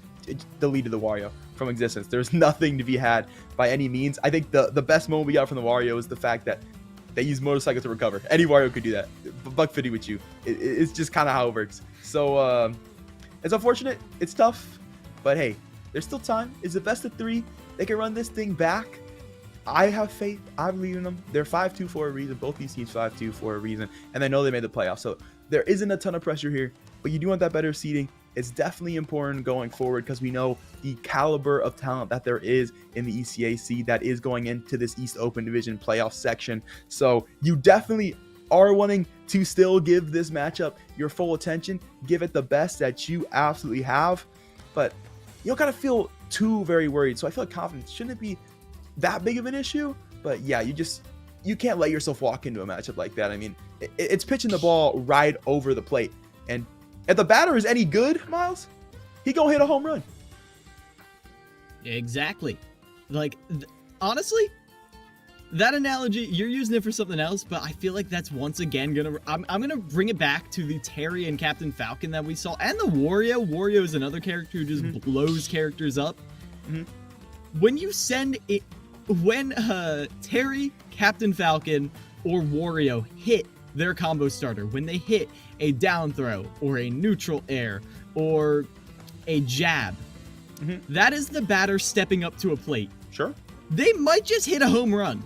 deleted the Wario from existence. There's nothing to be had by any means. I think the best moment we got from the Wario is the fact that they use motorcycle to recover. Any Wario could do that. Buck 50 with you. It's just kind of how it works. So it's unfortunate. It's tough, but hey, there's still time. It's the best of 3. They can run this thing back. I have faith. I believe in them. They're 5-2 for a reason. Both these teams 5-2 for a reason, and they know they made the playoffs. So there isn't a ton of pressure here, but you do want that better seeding. It's definitely important going forward because we know the caliber of talent that there is in the ECAC that is going into this East Open Division playoff section. So you definitely are wanting to still give this matchup your full attention, give it the best that you absolutely have, but you don't gotta feel too very worried. So I feel like confidence shouldn't be that big of an issue, but yeah, you can't let yourself walk into a matchup like that. I mean, it's pitching the ball right over the plate, and if the batter is any good, Miles, he gonna hit a home run. Exactly. Like, honestly, that analogy, you're using it for something else, but I feel like that's once again I'm gonna bring it back to the Terry and Captain Falcon that we saw, and the Wario. Wario is another character who just blows characters up. When you send it, when Terry, Captain Falcon, or Wario hit their combo starter, when they hit a down throw or a neutral air or a jab, that is the batter stepping up to a plate. Sure. They might just hit a home run.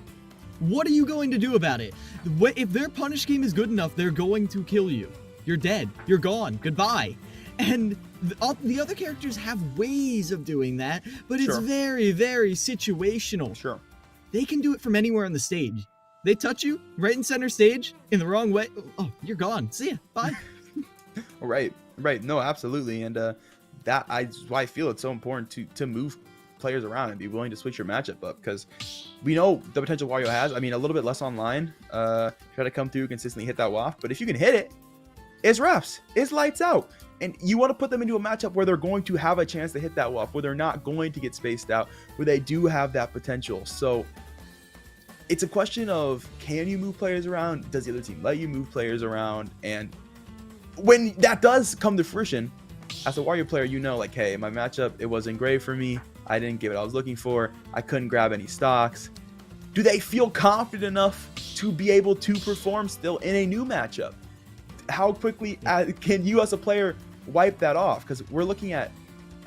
What are you going to do about it? If their punish game is good enough, they're going to kill you. You're dead. You're gone. Goodbye. And the other characters have ways of doing that, but it's very, very situational. Sure. They can do it from anywhere on the stage. They touch you right in center stage in the wrong way. Oh, you're gone. See ya. Bye. Right. No, absolutely. And that's why I feel it's so important to move players around and be willing to switch your matchup up, because we know the potential Wario has. I mean, a little bit less online. Try to come through, consistently hit that waft. But if you can hit it, it's refs. It's lights out. And you want to put them into a matchup where they're going to have a chance to hit that waft, where they're not going to get spaced out, where they do have that potential. So it's a question of, can you move players around? Does the other team let you move players around? And when that does come to fruition, as a Wario player, you know, like, hey, my matchup, it wasn't great for me. I didn't get what I was looking for. I couldn't grab any stocks. Do they feel confident enough to be able to perform still in a new matchup? How quickly can you as a player wipe that off? Because we're looking at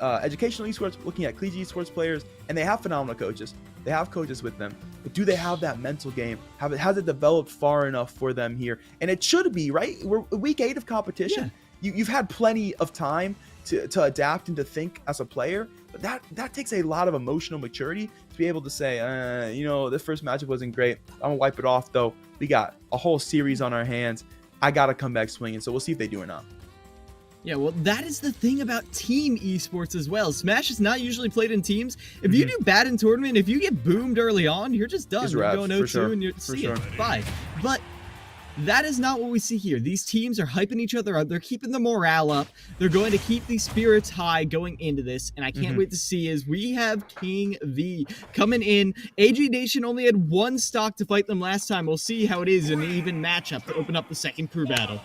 educational esports, looking at collegiate esports players, and they have phenomenal coaches. They have coaches with them. But do they have that mental game? Has it developed far enough for them here? And it should be, right? We're week 8 of competition. Yeah. You've had plenty of time to adapt and to think as a player. But that takes a lot of emotional maturity to be able to say, you know, this first matchup wasn't great. I'm going to wipe it off, though. We got a whole series on our hands. I got to come back swinging. So we'll see if they do or not. Yeah, well, that is the thing about team esports as well. Smash is not usually played in teams. If you do bad in tournament, if you get boomed early on, you're just done. You're going 0-2 and you're see it. Bye. But that is not what we see here. These teams are hyping each other up. They're keeping the morale up. They're going to keep these spirits high going into this. And I can't wait to see as we have King V coming in. AG Nation only had 1 stock to fight them last time. We'll see how it is in an even matchup to open up the second crew battle.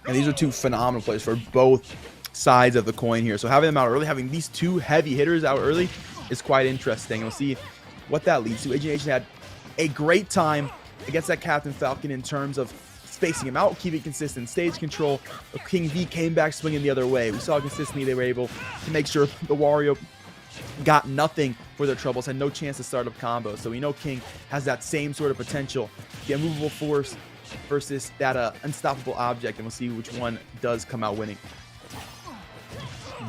And these are 2 phenomenal players for both sides of the coin here. So having them out early, having these 2 heavy hitters out early is quite interesting. We'll see what that leads to. AG Nation had a great time against that Captain Falcon in terms of spacing him out, keeping consistent stage control. King V came back swinging the other way. We saw consistently they were able to make sure the Wario got nothing for their troubles, had no chance to start up combos. So we know King has that same sort of potential, the immovable force versus that unstoppable object, and we'll see which one does come out winning.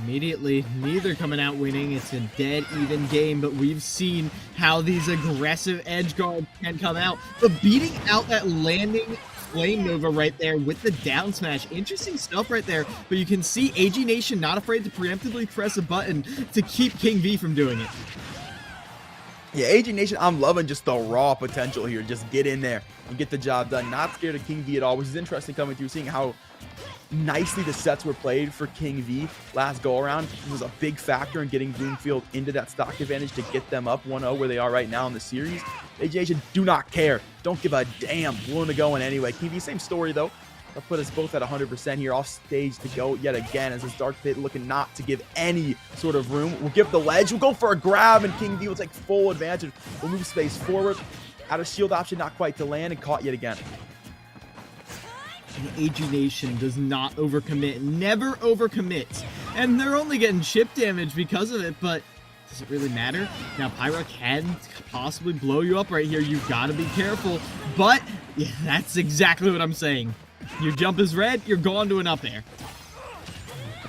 Immediately, neither coming out winning. It's a dead even game, but we've seen how these aggressive edge guards can come out. But beating out that landing Flame Nova right there with the down smash. Interesting stuff right there, but you can see AG Nation not afraid to preemptively press a button to keep King V from doing it. Yeah, AG Nation, I'm loving just the raw potential here. Just get in there and get the job done. Not scared of King V at all, which is interesting coming through, seeing how nicely the sets were played for King V last go around. It was a big factor in getting Bloomfield into that stock advantage to get them up 1-0 where they are right now in the series. AJ do not care. Don't give a damn. Willing to go in anyway. King V, same story though. That'll put us both at 100% here. Off stage to go yet again as this Dark Pit looking not to give any sort of room. We'll give the ledge. We'll go for a grab, and King V will take full advantage. We'll move space forward. Out of shield option, not quite to land, and caught yet again. And AG Nation does not overcommit, never overcommits. And they're only getting chip damage because of it, but does it really matter? Now, Pyra can possibly blow you up right here. You've got to be careful. But yeah, that's exactly what I'm saying. Your jump is red, you're gone to an up air.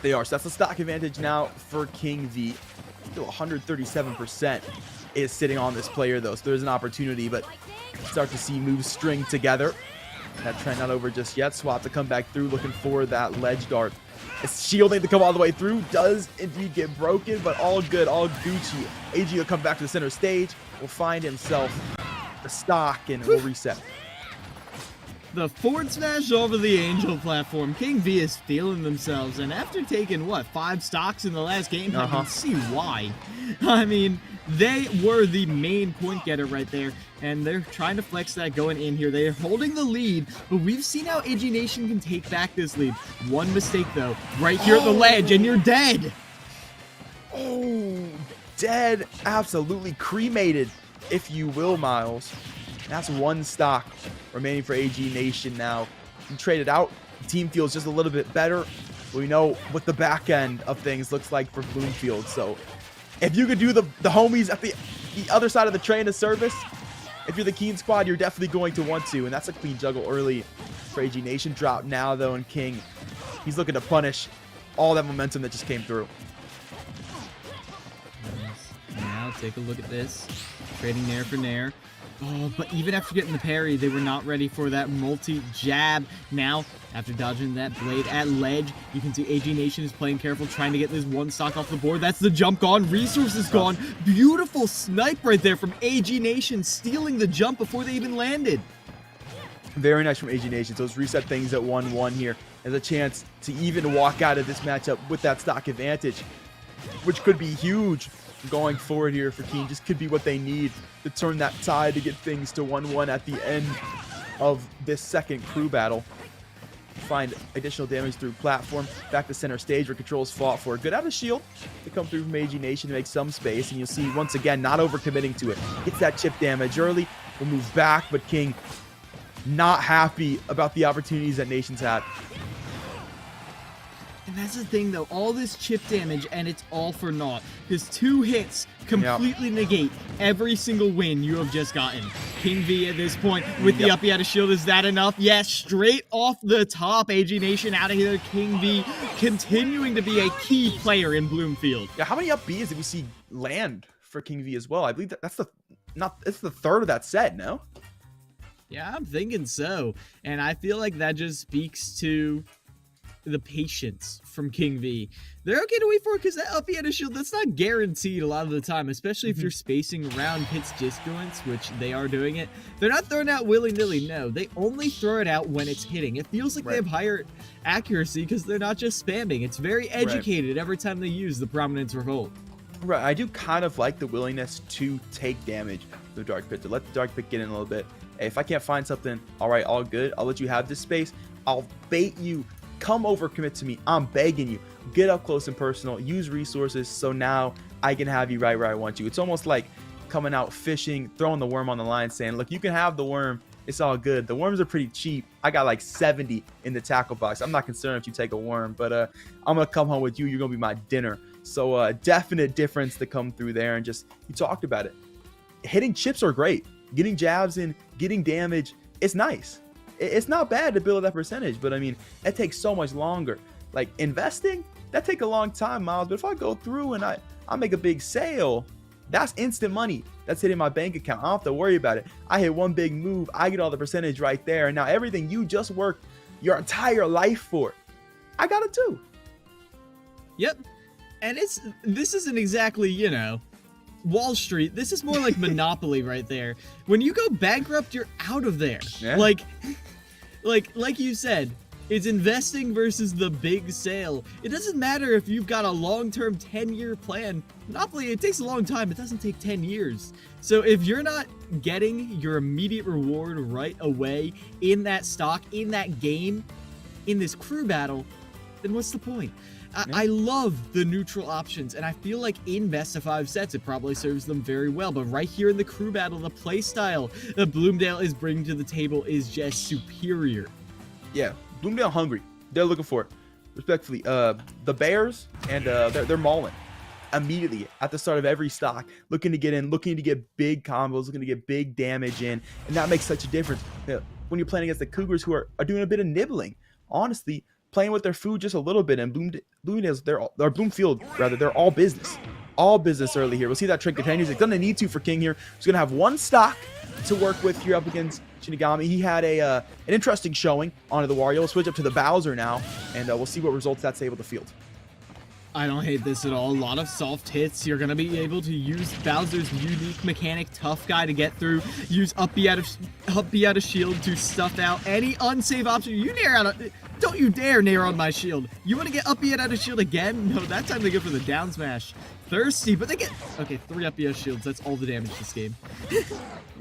They are. So that's the stock advantage now for King V. Still 137% is sitting on this player, though. So there's an opportunity, but start to see moves string together. That trend not over just yet. Swap to come back through, looking for that ledge dart. It's shielding to come all the way through. Does indeed get broken, but all good, all Gucci. AG will come back to the center stage. Will find himself the stock, and will reset. The forward smash over the Angel platform. King V is feeling themselves, and after taking, what, 5 stocks in the last game, I can see why. I mean, they were the main point getter right there, and they're trying to flex that going in here. They're holding the lead, but we've seen how AG Nation can take back this lead. One mistake, though, right here at the ledge, and you're dead. Oh, dead. Absolutely cremated, if you will, Miles. That's 1 stock remaining for AG Nation now. You trade it out. The team feels just a little bit better. We know what the back end of things looks like for Bloomfield. So if you could do the homies at the other side of the train of service, if you're the Kean squad, you're definitely going to want to. And that's a clean juggle early for AG Nation. Drop now, though, and King, he's looking to punish all that momentum that just came through. Now take a look at this. Trading Nair for Nair. Oh, but even after getting the parry, they were not ready for that multi-jab. Now, after dodging that blade at ledge, you can see AG Nation is playing careful, trying to get this 1 stock off the board. That's the jump gone. Resources gone. Beautiful snipe right there from AG Nation, stealing the jump before they even landed. Very nice from AG Nation. So let's reset things at 1-1 here. There's a chance to even walk out of this matchup with that stock advantage, which could be huge going forward here for Kean. Just could be what they need to turn that tide to get things to 1-1 at the end of this second crew battle. Find additional damage through platform. Back to center stage where Control's fought for. Good out of shield to come through from AG Nation to make some space. And you'll see, once again, not overcommitting to it. Gets that chip damage early. We'll move back, but King not happy about the opportunities that Nation's had. And that's the thing, though. All this chip damage, and it's all for naught. Because 2 hits completely negate every single win you have just gotten. King V at this point with the uppy out of shield. Is that enough? Yes, straight off the top. AG Nation out of here. King V continuing to be a key player in Bloomfield. Yeah, how many up Bs did we see land for King V as well? I believe it's the third of that set, no? Yeah, I'm thinking so. And I feel like that just speaks to the patience from King V. They're okay to wait for it because that uppy out of shield, that's not guaranteed a lot of the time, especially if you're spacing around Pit's disjoints, which they are doing it. They're not throwing out willy-nilly, no. They only throw it out when it's hitting. It feels like they have higher accuracy because they're not just spamming. It's very educated every time they use the Prominence Revolt. Right, I do kind of like the willingness to take damage with the Dark Pit, to let the Dark Pit get in a little bit. Hey, if I can't find something, all right, all good. I'll let you have this space. I'll bait you. Come over, commit to me. I'm begging you. Get up close and personal. Use resources so now I can have you right where I want you. It's almost like coming out fishing, throwing the worm on the line, saying, look, you can have the worm. It's all good. The worms are pretty cheap. I got like 70 in the tackle box. I'm not concerned if you take a worm, but I'm going to come home with you. You're going to be my dinner. So definite difference to come through there. And just, you talked about it. Hitting chips are great. Getting jabs in, getting damage, it's nice. It's not bad to build that percentage, but I mean, it takes so much longer. Like investing, that take a long time, Miles. But if I go through and I make a big sale, that's instant money. That's hitting my bank account. I don't have to worry about it. I hit one big move, I get all the percentage right there. And now everything you just worked your entire life for, I got it too. Yep. And this isn't exactly, you know, Wall Street. This is more like Monopoly right there. When you go bankrupt, you're out of there. Yeah. Like you said, It's investing versus the big sale. It doesn't matter if you've got a long-term 10-year plan. Monopoly, it takes a long time. It doesn't take 10 years. So if you're not getting your immediate reward right away in that stock, in that game, in this crew battle, then what's the point? I love the neutral options, and I feel like in best of 5 sets, it probably serves them very well. But right here in the crew battle, the play style that Bloomdale is bringing to the table is just superior. Yeah, Bloomdale hungry. They're looking for it. Respectfully, the Bears, and they're mauling immediately at the start of every stock, looking to get in, looking to get big combos, looking to get big damage in, and that makes such a difference. When you're playing against the Cougars, who are doing a bit of nibbling, honestly, playing with their food just a little bit, and Bloomfield, they're all business early here. We'll see that trend continue. He's gonna need to for King here. He's gonna have one stock to work with here up against Shinigami. He had an interesting showing onto the Wario. We'll switch up to the Bowser now, and we'll see what results that's able to field. I don't hate this at all. A lot of soft hits. You're going to be able to use Bowser's unique mechanic, Tough Guy, to get through. Use up B out of shield to stuff out any unsafe option. You nair out don't you dare nair on my shield. You want to get up B out of shield again? No, that time they go for the down smash. Thirsty, but they get... Okay, 3 up B shields. That's all the damage this game.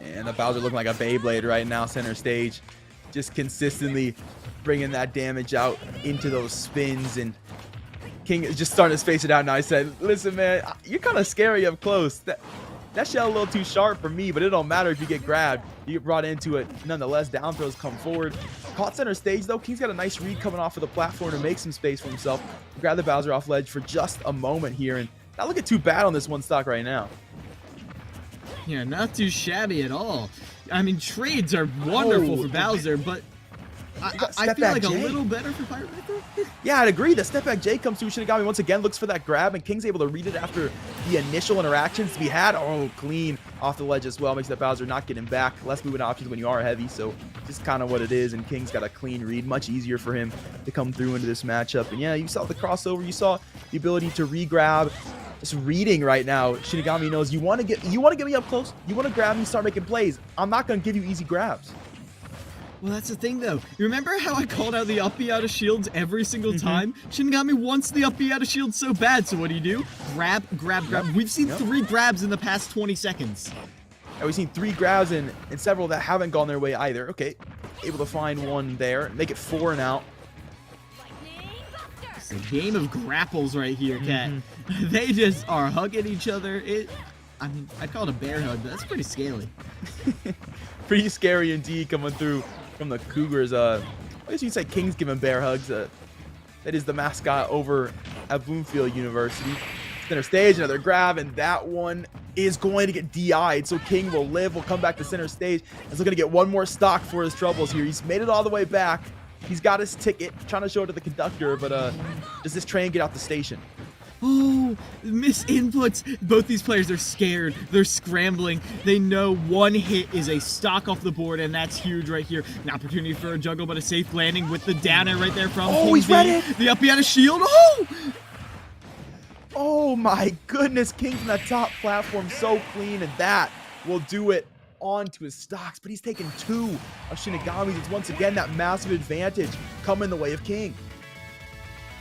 And the Bowser looking like a Beyblade right now, center stage. Just consistently bringing that damage out into those spins, and King is just starting to space it out now. He said, listen, man, you're kind of scary up close. That shell a little too sharp for me, but it don't matter if you get grabbed. You get brought into it. Nonetheless, down throws come forward. Caught center stage, though. King's got a nice read coming off of the platform to make some space for himself. Grab the Bowser off ledge for just a moment here, and not looking too bad on this one stock right now. Yeah, not too shabby at all. I mean, trades are wonderful for Bowser, but I feel like a little better for Pirate Mytho. Yeah, I'd agree. The step back J comes through. Shinigami once again looks for that grab, and King's able to read it after the initial interactions to be had. Oh, clean off the ledge as well. Makes that Bowser not getting back. Less movement options when you are heavy, so just kind of what it is. And King's got a clean read. Much easier for him to come through into this matchup. And yeah, you saw the crossover. You saw the ability to re-grab. Just reading right now. Shinigami knows you want to get me up close. You want to grab me, start making plays. I'm not going to give you easy grabs. Well, that's the thing, though. You remember how I called out the up B out of shields every single time? Shinigami wants the up B out of shields so bad, so what do? Grab, grab, grab. We've seen 3 grabs in the past 20 seconds. And we've seen 3 grabs and several that haven't gone their way either. Okay, able to find one there. Make it 4 now. It's a game of grapples right here, Cat. They just are hugging each other. I mean, I'd call it a bear hug, but that's pretty scaly. Pretty scary indeed coming through from the Cougars. I guess you'd say King's giving bear hugs. That is the mascot over at Bloomfield University. Center stage, another grab, and that one is going to get DI'd. So King will live, will come back to center stage. He's looking to get one more stock for his troubles here. He's made it all the way back. He's got his ticket, trying to show it to the conductor, but does this train get out the station? Oh, misinputs. Both these players are scared. They're scrambling. They know one hit is a stock off the board, and that's huge right here. An opportunity for a juggle, but a safe landing with the down air right there from King he's V. read it. The up out of shield. Oh my goodness, King from that top platform so clean, and that will do it onto his stocks. But he's taken 2 of Shinigami's. It's once again that massive advantage coming the way of King.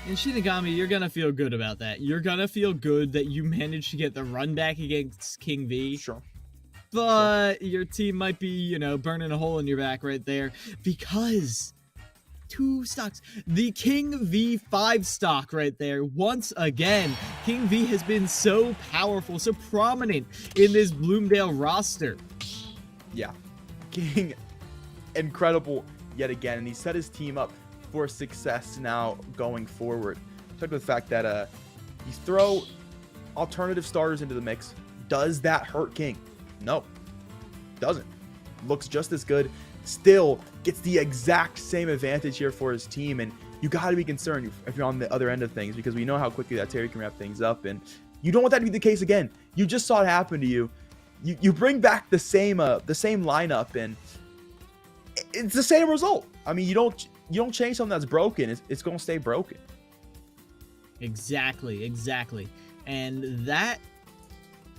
And Shinigami, you're going to feel good about that. You're going to feel good that you managed to get the run back against King V. Sure. But your team might be, you know, burning a hole in your back right there because 2 stocks. The King V5 stock right there. Once again, King V has been so powerful, so prominent in this Bloomdale roster. Yeah. King, incredible yet again. And he set his team up for success now going forward. Check the fact that you throw alternative starters into the mix. Does that hurt King? No, doesn't. Looks just as good. Still gets the exact same advantage here for his team, and you got to be concerned if you're on the other end of things, because we know how quickly that Terry can wrap things up, and you don't want that to be the case again. You just saw it happen to you. You bring back the same lineup, and it's the same result. I mean, you don't change something that's broken. It's going to stay broken. Exactly. And that,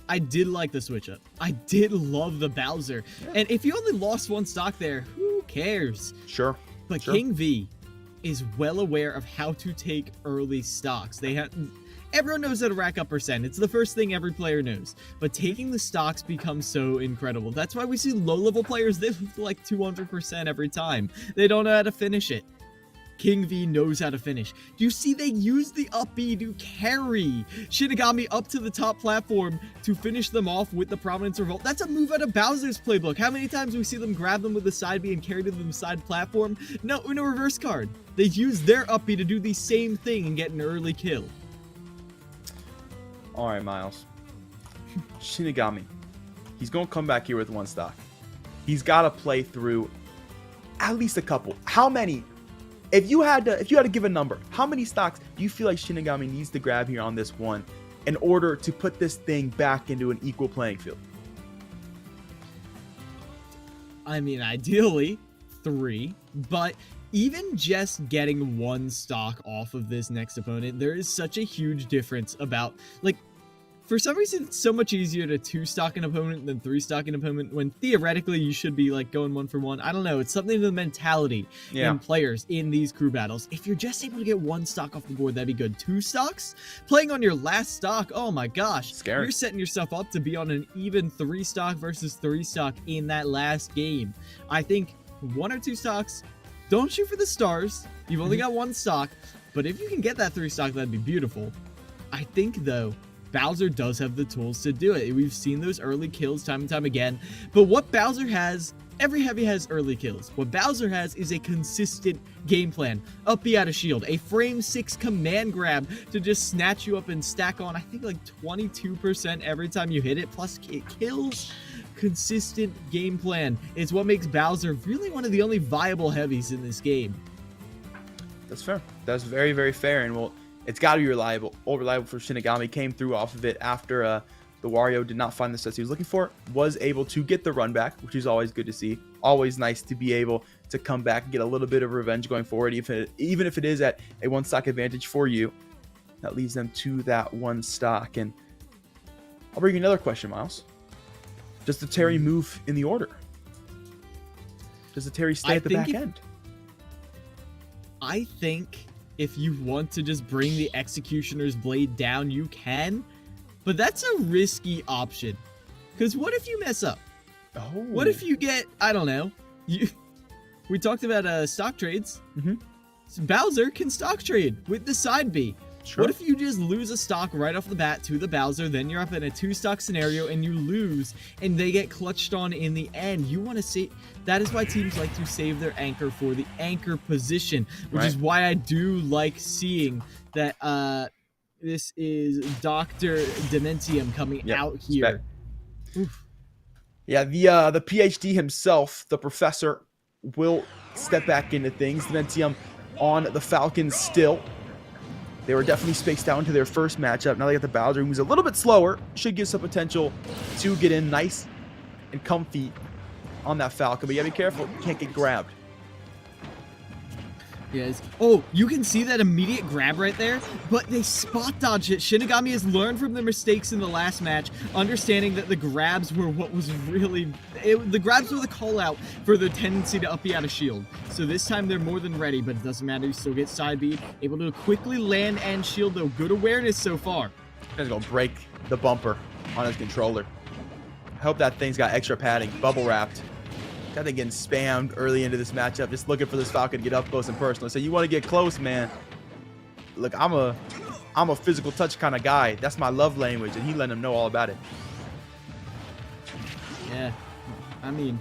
I did like the switch up. I did love the Bowser. Yeah. And if you only lost 1 stock there, who cares? Sure. But sure. King V, is well aware of how to take early stocks. Everyone knows how to rack up percent. It's the first thing every player knows. But taking the stocks becomes so incredible. That's why we see low-level players, they live like 200% every time. They don't know how to finish it. King V knows how to finish. Do you see they use the up B to carry Shinigami up to the top platform to finish them off with the Prominence Revolt? That's a move out of Bowser's playbook. How many times do we see them grab them with the side B and carry to the side platform? No, in a reverse card. They use their up B to do the same thing and get an early kill. All right, Miles. Shinigami. He's going to come back here with one stock. He's got to play through at least a couple. How many? If you had to give a number, how many stocks do you feel like Shinigami needs to grab here on this one in order to put this thing back into an equal playing field? I mean, ideally 3, but even just getting one stock off of this next opponent, there is such a huge difference about, like, for some reason, it's so much easier to 2-stock an opponent than 3-stock an opponent when theoretically you should be like going 1 for 1. I don't know. It's something to the mentality in players in these crew battles. If you're just able to get 1 stock off the board, that'd be good. 2 stocks? Playing on your last stock, oh my gosh. Scary. You're setting yourself up to be on an even 3-stock versus 3-stock in that last game. I think 1 or 2 stocks, don't shoot for the stars. You've only got 1 stock, but if you can get that 3-stock, that'd be beautiful. I think, though, Bowser does have the tools to do it. We've seen those early kills time and time again. But what Bowser has, every heavy has early kills. What Bowser has is a consistent game plan. Up B out of shield, a frame 6 command grab to just snatch you up and stack on, I think, like 22% every time you hit it, plus it kills. Consistent game plan is what makes Bowser really one of the only viable heavies in this game. That's fair. That's very, very fair. And well, it's got to be reliable. All reliable for Shinigami. Came through off of it after the Wario did not find the sets he was looking for. Was able to get the run back, which is always good to see. Always nice to be able to come back and get a little bit of revenge going forward, even if it is at a 1-stock advantage for you. That leads them to that 1 stock. And I'll bring you another question, Miles. Does the Terry move in the order? Does the Terry stay at the back end? I think if you want to just bring the Executioner's Blade down, you can. But that's a risky option. Because what if you mess up? Oh. What if you get, I don't know. We talked about stock trades. So Bowser can stock trade with the side B. Sure. What if you just lose a stock right off the bat to the Bowser, then you're up in a 2-stock scenario and you lose, and they get clutched on in the end? You want to see, that is why teams like to save their anchor for the anchor position, which is why I do like seeing that this is Dr. Dementium coming out here. Yeah, the PhD himself, the professor, will step back into things. Dementium on the Falcons still. They were definitely spaced out into their first matchup. Now they got the Bowser, who's a little bit slower. Should give some potential to get in nice and comfy on that Falcon. But you gotta be careful. You can't get grabbed. Yes. Oh, you can see that immediate grab right there, but they spot dodge it. Shinigami has learned from their mistakes in the last match, understanding that the grabs were what was really... the grabs were the call out for the tendency to up B out of shield. So this time they're more than ready, but it doesn't matter. You still get side B. Able to quickly land and shield, though. Good awareness so far. He's gonna break the bumper on his controller. I hope that thing's got extra padding, bubble wrapped. Got thing getting spammed early into this matchup, just looking for this Falcon to get up close and personal. So you want to get close, man. Look, I'm a physical touch kind of guy. That's my love language, and he letting him know all about it. Yeah, I mean,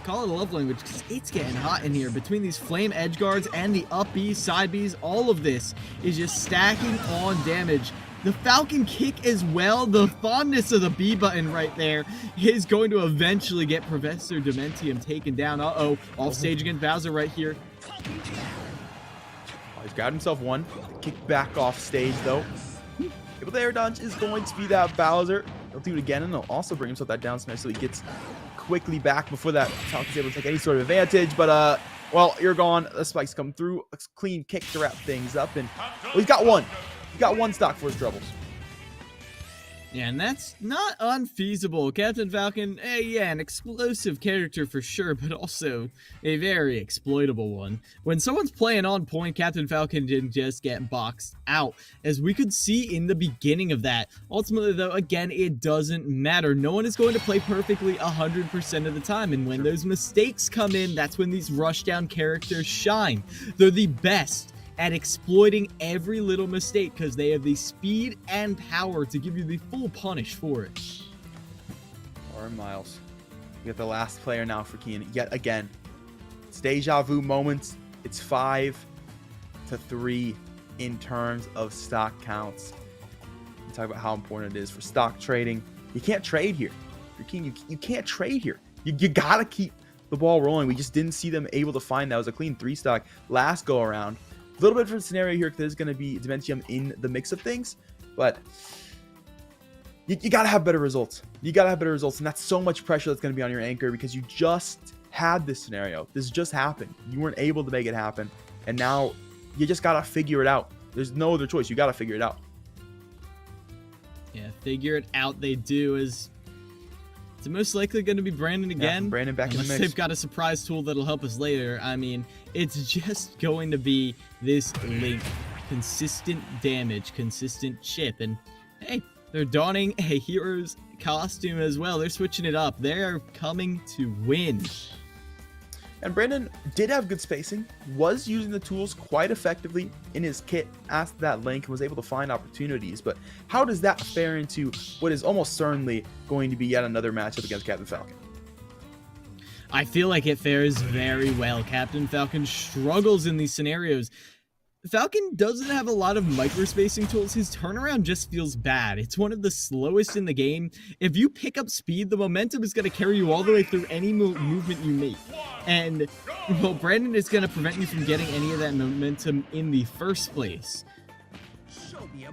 call it a love language because it's getting hot in here. Between these flame edge guards and the up Bs, side Bs, all of this is just stacking on damage. The Falcon kick as well, the fondness of the B button right there is going to eventually get Professor Dementium taken down. Uh-oh, off stage against Bowser right here. Oh, he's grabbed himself one. Kick back off stage though. Able to air dodge is going to be that Bowser. He'll do it again, and he'll also bring himself that down smash so he gets quickly back before that Falcon's able to take any sort of advantage. But well, you're gone. The spikes come through. A clean kick to wrap things up, and well, he's got one. He got 1 stock for his troubles. Yeah, and that's not unfeasible. Captain Falcon, yeah, an explosive character for sure, but also a very exploitable one. When someone's playing on point, Captain Falcon didn't just get boxed out, as we could see in the beginning of that. Ultimately, though, again, it doesn't matter. No one is going to play perfectly 100% of the time, and when those mistakes come in, that's when these rushdown characters shine. They're the best at exploiting every little mistake because they have the speed and power to give you the full punish for it. Aaron Miles. We got the last player now for Kean. Yet again, it's deja vu moments. It's 5-3 in terms of stock counts. We talk about how important it is for stock trading. You can't trade here. For Kean, you can't trade here. You gotta keep the ball rolling. We just didn't see them able to find that. It was a clean 3 stock last go around. A little bit different scenario here because there's going to be Dementium in the mix of things, but you got to have better results. You got to have better results, and that's so much pressure that's going to be on your anchor because you just had this scenario. This just happened. You weren't able to make it happen, and now you just got to figure it out. There's no other choice. You got to figure it out. Yeah, figure it out they do. It's most likely going to be Brandon again. Yeah, Brandon back in the mix. They've got a surprise tool that'll help us later. I mean, it's just going to be this Link. Consistent damage, consistent chip. And hey, they're donning a hero's costume as well. They're switching it up. They're coming to win. And Brandon did have good spacing, was using the tools quite effectively in his kit as that Link, and was able to find opportunities. But how does that fare into what is almost certainly going to be yet another matchup against Captain Falcon? I feel like it fares very well. Captain Falcon struggles in these scenarios. Falcon doesn't have a lot of microspacing tools. His turnaround just feels bad. It's one of the slowest in the game. If you pick up speed, the momentum is going to carry you all the way through any movement you make. And, well, Brandon is going to prevent you from getting any of that momentum in the first place.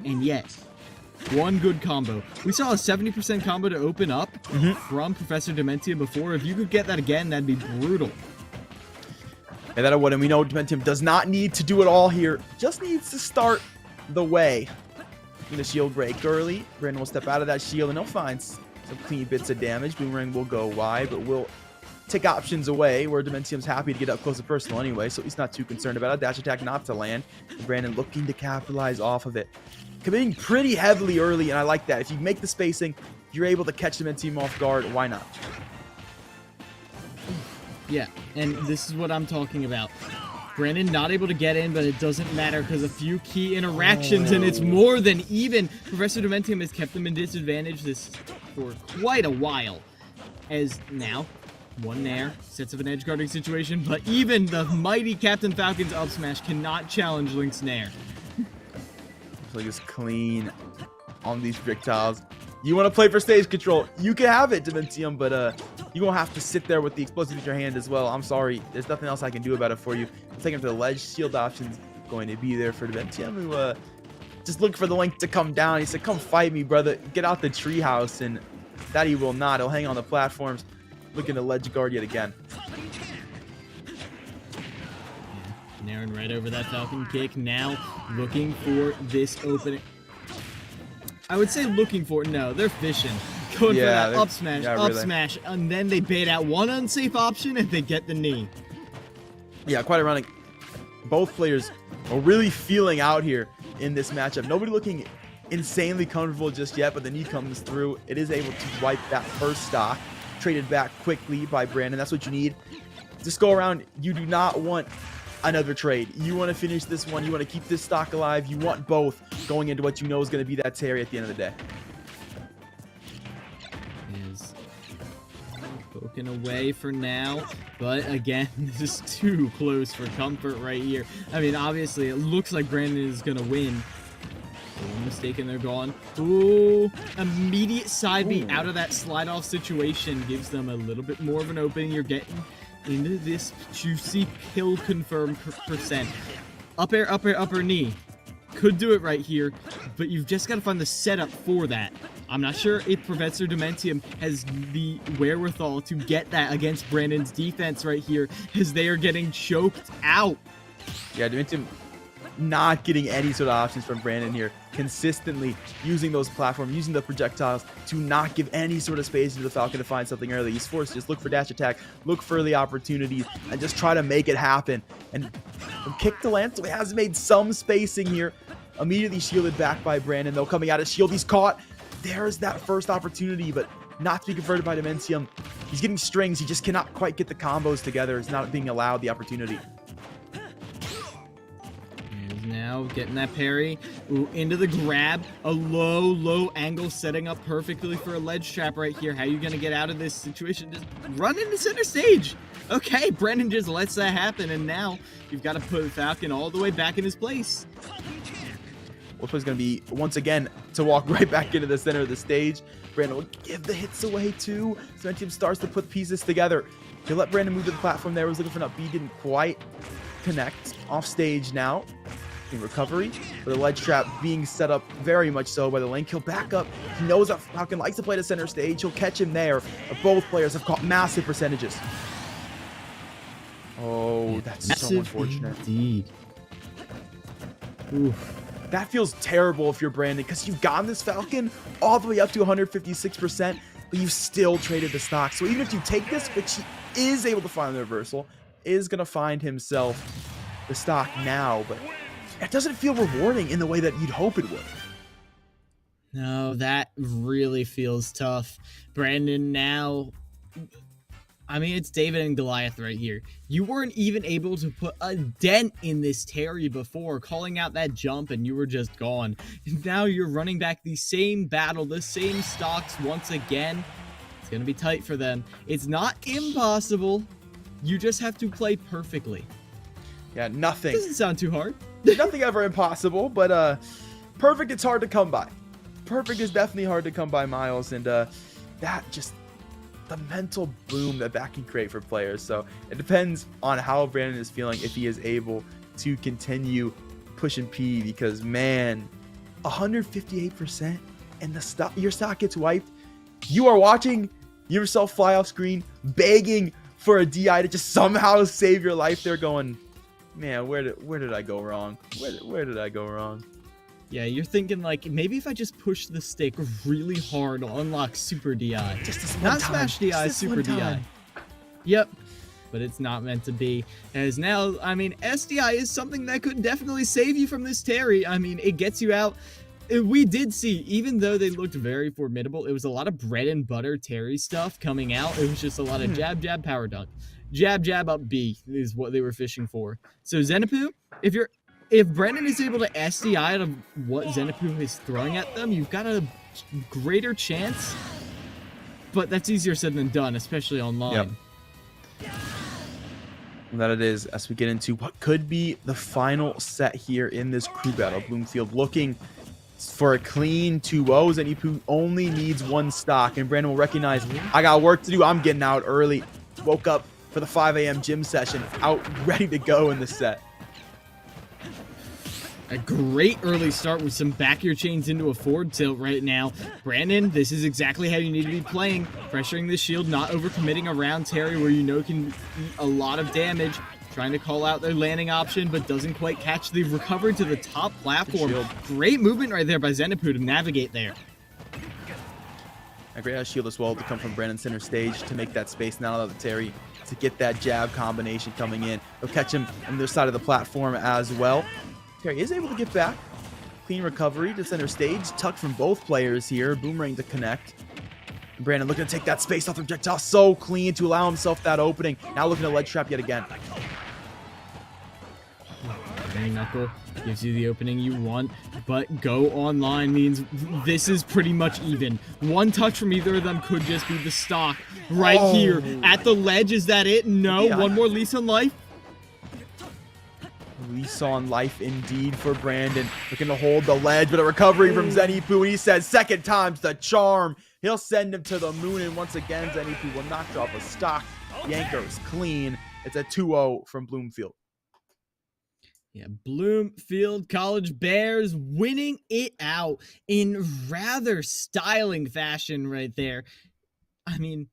And yet, one good combo. We saw a 70% combo to open up from Professor Dementium before. If you could get that again, that'd be brutal. And that would, and we know Dementium does not need to do it all here. Just needs to start the way. In the shield break early. Brandon will step out of that shield and he'll find some clean bits of damage. Boomerang will go wide, but will take options away where Dementium's happy to get up close and personal anyway, so he's not too concerned about it. Dash attack not to land. And Brandon looking to capitalize off of it. Committing pretty heavily early, and I like that. If you make the spacing, you're able to catch Dementium off guard. Why not? Yeah, and this is what I'm talking about. Brandon not able to get in, but it doesn't matter because a few key interactions, and it's more than even. Professor Dementium has kept them in disadvantage this for quite a while. As now, one there, sets up an edge guarding situation, but even the mighty Captain Falcon's up smash cannot challenge Link's Nair. Looks like it's clean on these projectiles. You want to play for stage control, you can have it, Dementium, but you're going to have to sit there with the explosive in your hand as well. I'm sorry, there's nothing else I can do about it for you. Taking him to the ledge, shield options going to be there for Dementium, who just looking for the Link to come down. He said, come fight me, brother. Get out the treehouse, and that he will not. He'll hang on the platforms, looking to ledge guard yet again. Narin right over that Falcon kick, now looking for this opening. I would say looking for it. No, they're fishing. Going for that up smash, smash, and then they bait out one unsafe option and they get the knee. Yeah, quite ironic. Both players are really feeling out here in this matchup. Nobody looking insanely comfortable just yet, but the knee comes through. It is able to wipe that first stock. Traded back quickly by Brandon. That's what you need. Just go around. You do not want another trade. You want to finish this one. You want to keep this stock alive. You want both going into what you know is going to be that Terry at the end of the day. Is poking away for now, but again, this is too close for comfort right here. I mean, obviously, it looks like Brandon is going to win. One mistake and they're gone. Ooh, immediate side beat out of that slide off situation gives them a little bit more of an opening. You're getting into this juicy kill confirm percent. Up air, upper knee. Could do it right here, but you've just got to find the setup for that. I'm not sure if Professor Dementium has the wherewithal to get that against Brandon's defense right here, as they are getting choked out. Yeah, Dementium not getting any sort of options from Brandon here. Consistently using those platforms, using the projectiles to not give any sort of space to the Falcon to find something early. He's forced to just look for dash attack, look for the opportunities, and just try to make it happen. And from kick to land, so he has made some spacing here. Immediately shielded back by Brandon, though. Coming out of shield, he's caught. There's that first opportunity, but not to be converted by Dimensium. He's getting strings. He just cannot quite get the combos together. He's not being allowed the opportunity. He's now getting that parry. Ooh, into the grab. A low angle setting up perfectly for a ledge trap right here. How are you going to get out of this situation? Just run into center stage. Okay, Brandon just lets that happen, and now you've got to put Falcon all the way back in his place. Wolf's going to be, once again, to walk right back into the center of the stage. Brandon will give the hits away too. Dimensium starts to put pieces together. He'll let Brandon move to the platform there. Was looking for an up B, didn't quite connect. Off stage now. In recovery, but the ledge trap being set up very much so by the lane. He'll back up. He knows that Falcon likes to play the center stage. He'll catch him there. But both players have caught massive percentages. Oh, that's massive so unfortunate. Indeed. Oof. That feels terrible if you're Brandon, because you've gotten this Falcon all the way up to 156%, but you've still traded the stock. So even if you take this, which he is able to find the reversal, is going to find himself the stock now, but it doesn't feel rewarding in the way that you'd hope it would. No, that really feels tough. Brandon now, I mean, it's David and Goliath right here. You weren't even able to put a dent in this Terry before, calling out that jump, and you were just gone. Now you're running back the same battle, the same stocks once again. It's going to be tight for them. It's not impossible. You just have to play perfectly. Yeah, nothing. Doesn't sound too hard. Nothing ever impossible, but perfect, it's hard to come by. Perfect is definitely hard to come by, Miles, and that just, the mental boom that can create for players. So it depends on how Brandon is feeling, if he is able to continue pushing P, because man, 158% and your stock gets wiped. You are watching yourself fly off screen, begging for a DI to just somehow save your life. They're going, man, where did I go wrong? Where did I go wrong? Yeah, you're thinking like, maybe if I just push the stick really hard, I'll unlock Super DI. Just this one Not time. Smash DI, Just this Super one DI. time. Yep. But it's not meant to be. As now, I mean, SDI is something that could definitely save you from this Terry. I mean, it gets you out. We did see, even though they looked very formidable, it was a lot of bread and butter Terry stuff coming out. It was just a lot of jab, jab, power dunk. Jab, jab, up B is what they were fishing for. So Zenipoo, if Brendan is able to SDI out of what Zenipoo is throwing at them, you've got a greater chance. But that's easier said than done, especially online. Yep. And that it is, as we get into what could be the final set here in this crew battle. Bloomfield looking for a clean 2-0. Zenipoo only needs one stock, and Brandon will recognize, I got work to do. I'm getting out early. Woke up for the 5 a.m. gym session, out ready to go in the set. A great early start with some back your chains into a forward tilt right now. Brandon, this is exactly how you need to be playing. Pressuring the shield, not overcommitting around Terry where you know can eat a lot of damage. Trying to call out their landing option, but doesn't quite catch the recovery to the top platform. Great movement right there by Zenipoo to navigate there. A great shield as well to come from Brandon center stage to make that space, not allow the Terry to get that jab combination coming in. They'll catch him on their side of the platform as well. Terry is able to get back. Clean recovery to center stage. Tuck from both players here. Boomerang to connect. Brandon looking to take that space off the projectile so clean to allow himself that opening. Now looking to ledge trap yet again. Knuckle gives you the opening you want, but go online means this is pretty much even. One touch from either of them could just be the stock right here at the ledge. Is that it? No. Yeah. One more lease on life. Lease on life indeed for Brandon. Looking to hold the ledge, but a recovery from Zenipoo. He says second time's the charm. He'll send him to the moon, and once again, Zenipoo will not drop a stock. The anchor is clean. It's a 2-0 from Bloomfield. Yeah, Bloomfield College Bears winning it out in rather styling fashion right there. I mean,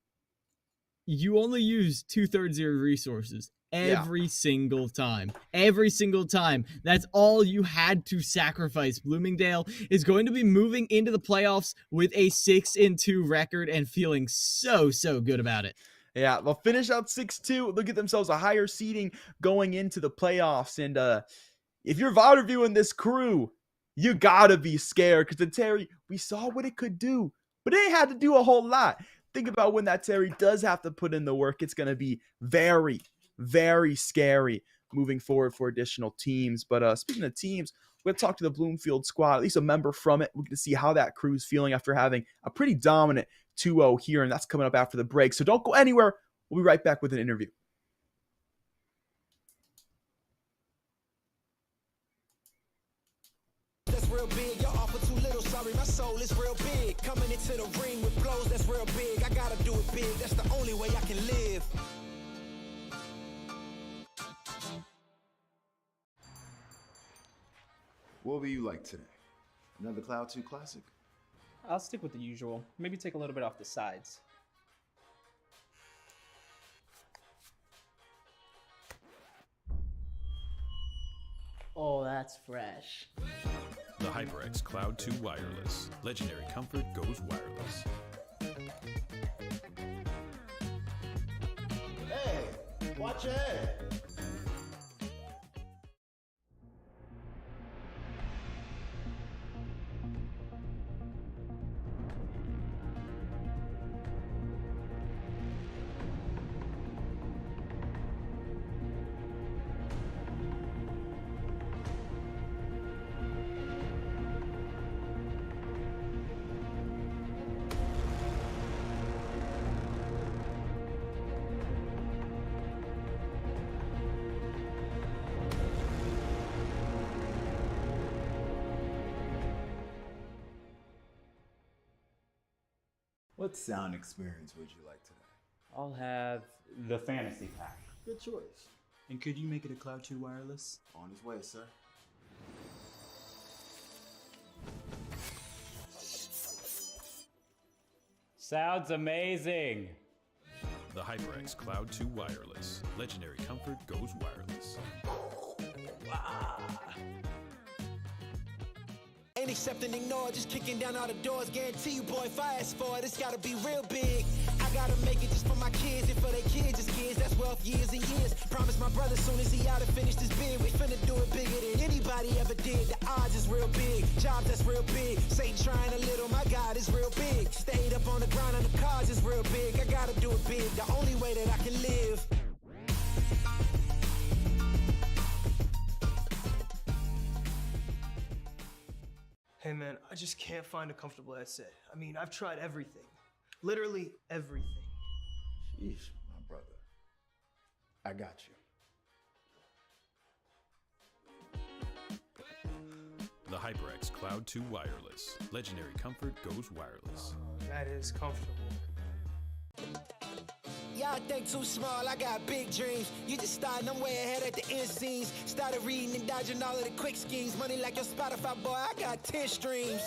you only use 2/3 of your resources, every single time. Every single time. That's all you had to sacrifice. Bloomingdale is going to be moving into the playoffs with a 6-2 record and feeling so good about it. Yeah, they'll finish out 6-2. Look at themselves a higher seeding going into the playoffs. And if you're VOD reviewing this crew, you gotta be scared because the Terry, we saw what it could do, but it ain't had to do a whole lot. Think about when that Terry does have to put in the work. It's going to be very, very scary moving forward for additional teams. But speaking of teams, we're going to talk to the Bloomfield squad, at least a member from it. We're going to see how that crew's feeling after having a pretty dominant 2-0 here, and that's coming up after the break. So don't go anywhere. We'll be right back with an interview. That's real big. Y'all offer too little. Sorry, my soul is real big. Coming into the ring with blows. That's real big. I gotta do it big. That's the only way I can live. What will you like today? Another Cloud 2 Classic? I'll stick with the usual. Maybe take a little bit off the sides. Oh, that's fresh. The HyperX Cloud 2 Wireless. Legendary comfort goes wireless. Hey, watch your head. What sound experience would you like today? I'll have the fantasy pack. Good choice. And could you make it a Cloud 2 wireless? On his way, sir. Sounds amazing. The HyperX Cloud 2 Wireless. Legendary comfort goes wireless. Ain't accepting, ignore, just kicking down all the doors. Guarantee you, boy, if I ask for it, it's gotta be real big. I gotta make it just for my kids, and for their kids, just kids. That's wealth years and years. Promise my brother, soon as he out and finished his bid, we finna do it bigger than anybody ever did. The odds is real big, jobs that's real big. Satan trying a little, my God is real big. Stayed up on the ground on the cars is real big. I gotta do it big, the only way that I can live. Hey man, I just can't find a comfortable headset. I mean, I've tried everything. Literally everything. Sheesh, my brother. I got you. The HyperX Cloud 2 Wireless. Legendary comfort goes wireless. That is comfortable. Y'all think too small, I got big dreams. You just starting, I'm way ahead at the end scenes. Started reading and dodging all of the quick schemes. Money like your Spotify, boy, I got 10 streams.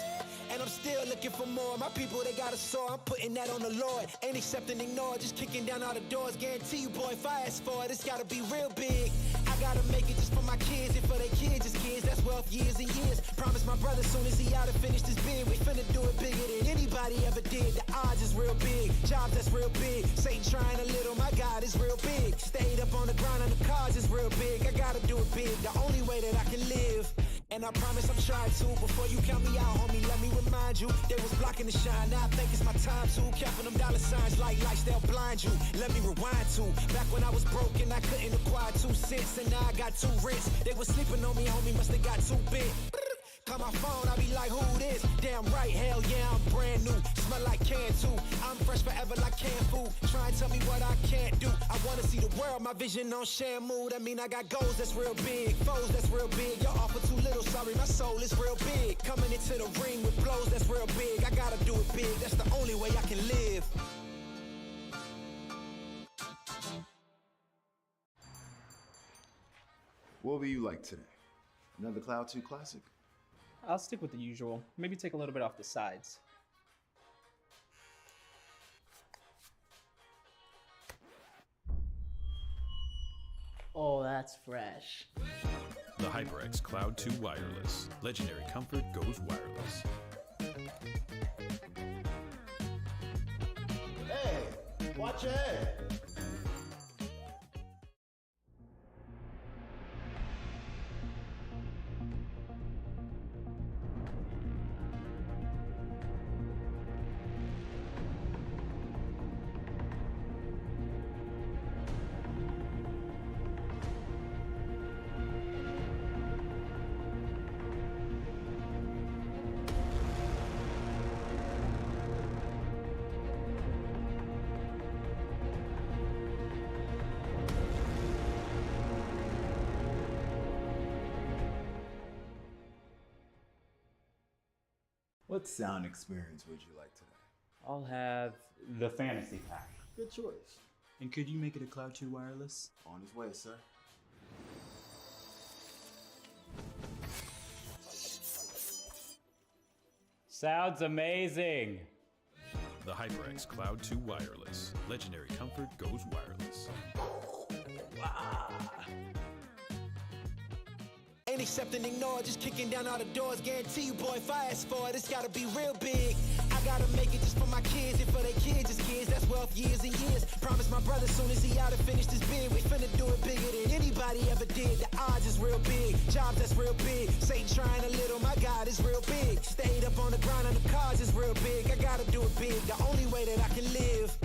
And I'm still looking for more. My people, they got a soar, I'm putting that on the Lord. Ain't accepting, ignore, just kicking down all the doors. Guarantee you, boy, if I ask for it, it's gotta be real big. I gotta make it just for my kids, and for their kids, just kids. That's wealth years and years. Promise my brother, soon as he out and finished his bid, we finna do it bigger than anybody ever did. The odds is real big, jobs that's real big. Satan trying a little, my God is real big. Stayed up on the ground on the cars is real big. I gotta do it big, the only way that I can live. And I promise I'm trying to. Before you count me out, homie, let me remind you. They was blocking the shine, now I think it's my time to. Capping them dollar signs like lights, they'll blind you. Let me rewind to back when I was broke and I couldn't acquire 2 cents. And now I got 2 rents. They was sleeping on me, homie, must have got too big. Call my phone, I be like, who this? Damn right, hell yeah, I'm brand new. Smell like can too. I'm fresh forever like canned food. Try and tell me what I can't do. I wanna see the world, my vision on shamu. That mean I got goals that's real big, foes that's real big. Y'all offer too little, sorry, my soul is real big. Coming into the ring with blows that's real big. I gotta do it big, that's the only way I can live. What will you like today? Another Cloud 2 Classic? I'll stick with the usual. Maybe take a little bit off the sides. Oh, that's fresh. The HyperX Cloud 2 Wireless. Legendary comfort goes wireless. Hey, watch your head. What sound experience would you like today? I'll have the fantasy pack. Good choice. And could you make it a Cloud 2 wireless? On his way, sir. Sounds amazing. The HyperX Cloud 2 Wireless. Legendary comfort goes wireless. Ain't accepting, ignore, just kicking down all the doors. Guarantee you, boy, if I ask for it, it's gotta be real big. I gotta make it just for my kids and for their kids' kids. That's wealth years and years. Promise my brother soon as he out and finish this bid, we finna do it bigger than anybody ever did. The odds is real big, jobs that's real big. Satan trying a little, my God is real big. Stayed up on the grind on the cars is real big. I gotta do it big, the only way that I can live.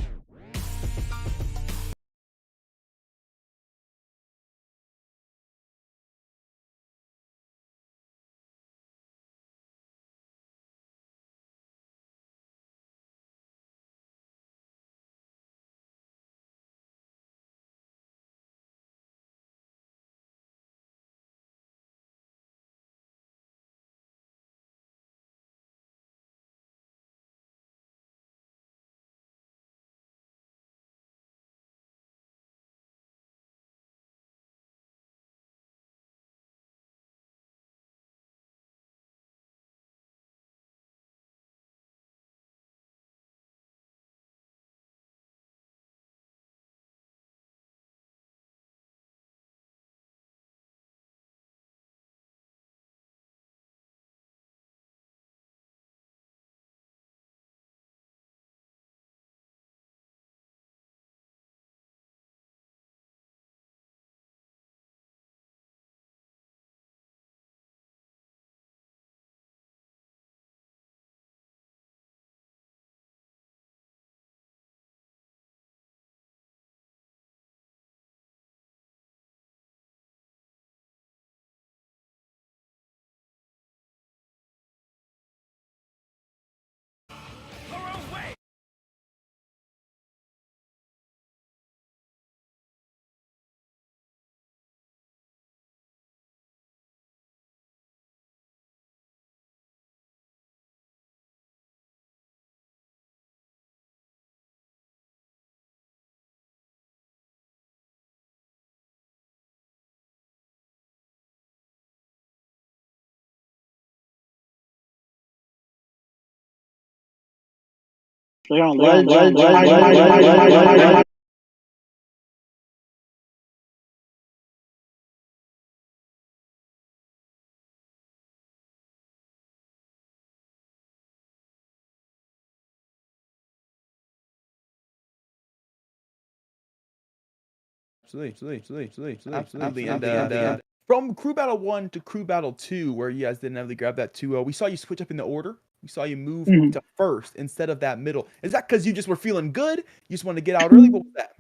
Absolutely. And from Crew Battle 1 to Crew Battle 2, where you guys didn't have to grab that 2-0, we saw you switch up in the order. We saw you move to first instead of that middle. Is that because you just were feeling good? You just wanted to get out early? What was that?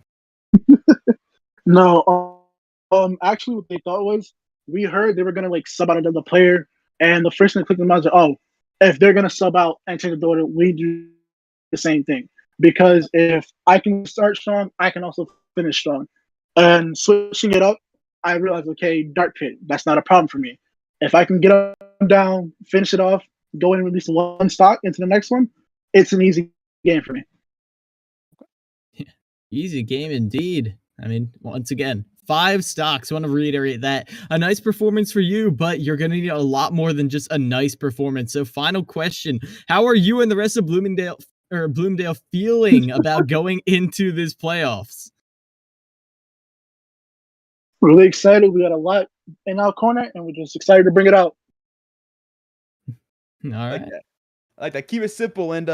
No, actually, what they thought was we heard they were gonna like sub out another player, and the first thing that clicked in my mind was, oh, if they're gonna sub out and change the order, we do the same thing. Because if I can start strong, I can also finish strong. And switching it up, I realized, okay, Dark Pit, that's not a problem for me. If I can get up, down, finish it off, go in and release one stock into the next one, it's an easy game for me. Easy game indeed. I mean, once again, 5 stocks. I want to reiterate that. A nice performance for you, but you're going to need a lot more than just a nice performance. So final question, how are you and the rest of Bloomingdale feeling about going into this playoffs? Really excited. We got a lot in our corner, and we're just excited to bring it out. All right. Like that. I like that. Keep it simple. And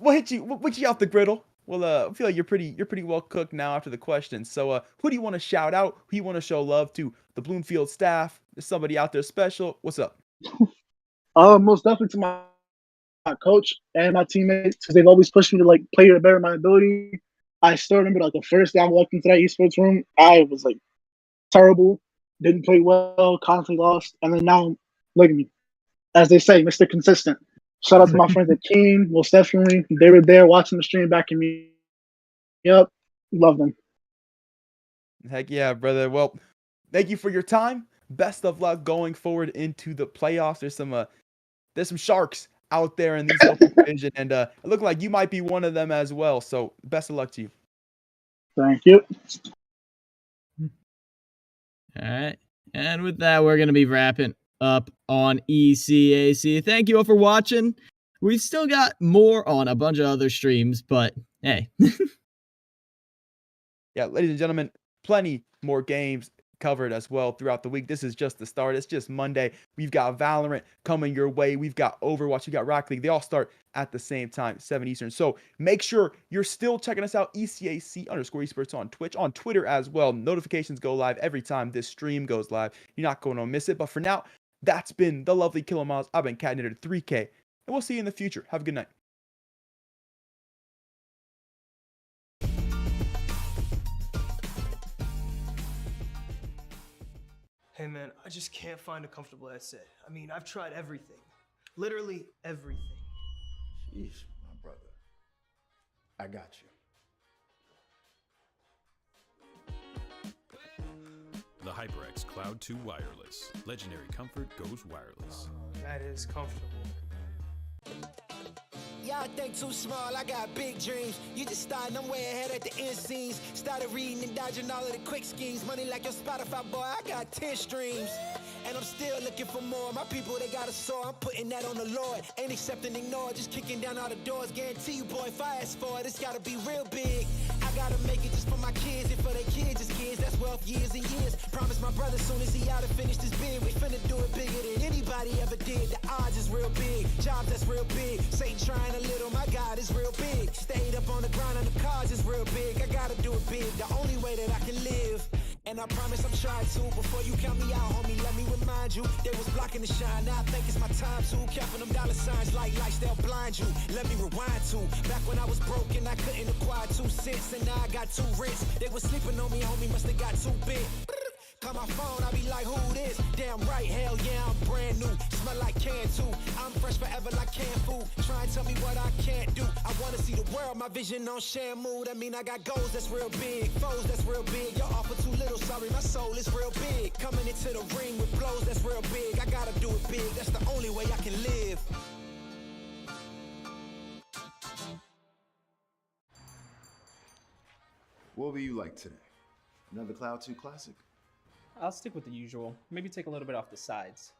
what hit you off the griddle? Well, I feel like you're pretty well cooked now after the questions. So, who do you want to shout out? Who you want to show love to? The Bloomfield staff? There's somebody out there special. What's up? Most definitely to my coach and my teammates, because they've always pushed me to like play to the better of my ability. I still remember like the first day I walked into that esports room, I was like terrible, didn't play well, constantly lost, and then now look at me, as they say, Mr. Consistent. Shout out to my friends at Kean, most definitely. They were there watching the stream, backing me up. Love them. Heck yeah, brother. Well, thank you for your time. Best of luck going forward into the playoffs. There's some sharks out there in these local division, and it looked like you might be one of them as well. So best of luck to you. Thank you. All right. And with that, we're going to be wrapping up on ECAC. Thank you all for watching. We've still got more on a bunch of other streams, but hey. Yeah, ladies and gentlemen, plenty more games covered as well throughout the week. This is just the start. It's just Monday. We've got Valorant coming your way. We've got Overwatch. We got Rocket League. They all start at the same time, 7 Eastern. So make sure you're still checking us out, ECAC_esports on Twitch, on Twitter as well. Notifications go live every time this stream goes live. You're not going to miss it. But for now, that's been the lovely Killer Miles. I've been Catinator 3K, and we'll see you in the future. Have a good night. Hey man, I just can't find a comfortable headset. I mean, I've tried everything. Literally everything. Sheesh, my brother. I got you. The HyperX Cloud 2 Wireless. Legendary comfort goes wireless. That is comfortable. Y'all think too small, I got big dreams. You just starting, I'm way ahead at the end scenes. Started reading and dodging all of the quick schemes. Money like your Spotify, boy, I got 10 streams. And I'm still looking for more. My people, they got a soar, I'm putting that on the Lord. Ain't accepting, ignore, just kicking down all the doors. Guarantee you, boy, if I ask for it, it's gotta be real big. I gotta make it just for my kids and for their kids' kids. That's wealth years and years. Promise my brother soon as he out and finish this bid, we finna do it bigger than anybody ever did. The odds is real big, jobs that's real big. Satan trying a little, my God is real big. Stayed up on the ground and the cars is real big. I gotta do it big, the only way that I can live. And I promise I'm trying to. Before you count me out, homie, let me remind you. They was blocking the shine, now I think it's my time to. Counting them dollar signs like lights, they'll blind you. Let me rewind to. Back when I was broke and I couldn't acquire 2 cents. And now I got 2 rents. They was sleeping on me, homie, must have got too big. Call my phone, I be like, who this? Damn right, hell yeah, I'm brand new. Smell like can too. I'm fresh forever like canned food. Try and tell me what I can't do. I wanna see the world, my vision on Shamu. That mean I got goals that's real big. Foes that's real big. Y'all offer too little, sorry, my soul is real big. Coming into the ring with blows that's real big. I gotta do it big, that's the only way I can live. What will you like today? Another Cloud 2 classic? I'll stick with the usual. Maybe take a little bit off the sides.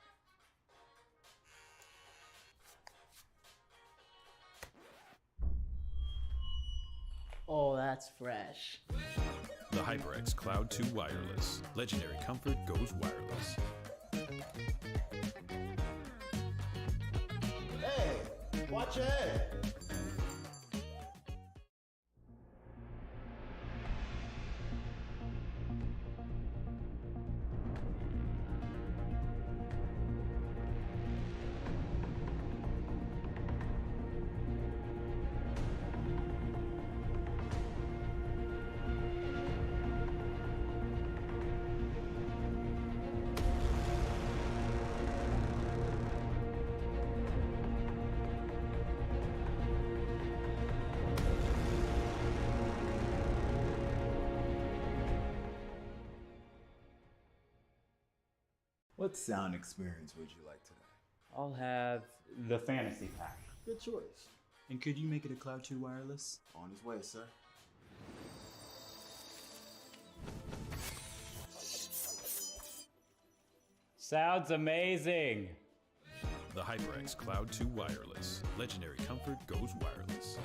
Oh, that's fresh. The HyperX Cloud 2 Wireless. Legendary comfort goes wireless. Hey, watch your head. What sound experience would you like today? I'll have the fantasy pack. Good choice. And could you make it a Cloud 2 wireless? On his way, sir. Sounds amazing. The HyperX Cloud 2 Wireless. Legendary comfort goes wireless.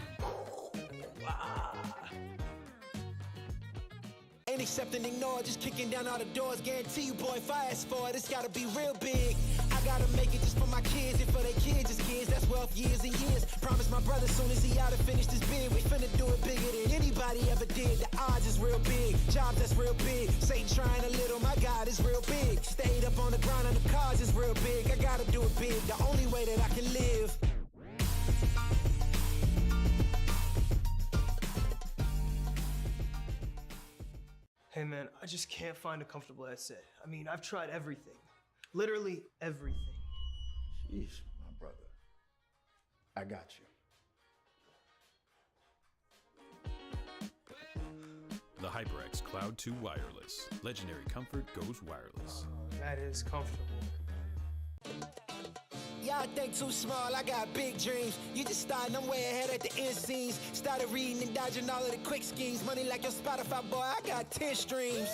Ain't accept and ignore, just kicking down all the doors. Guarantee you, boy, if I ask for it, it's gotta be real big. I gotta make it just for my kids and for their kids' kids. That's wealth years and years. Promise my brother soon as he out and finished his bid, we finna do it bigger than anybody ever did. The odds is real big, jobs that's real big. Satan trying a little, my God is real big. Stayed up on the grind on the cars is real big. I gotta do it big, the only way that I can live. Hey man, I just can't find a comfortable headset. I mean, I've tried everything. Literally everything. Jeez, my brother. I got you. The HyperX Cloud 2 Wireless. Legendary comfort goes wireless. That is comfortable. Y'all think too small, I got big dreams. You just starting, I'm way ahead at the end scenes. Started reading and dodging all of the quick schemes. Money like your Spotify, boy, I got 10 streams.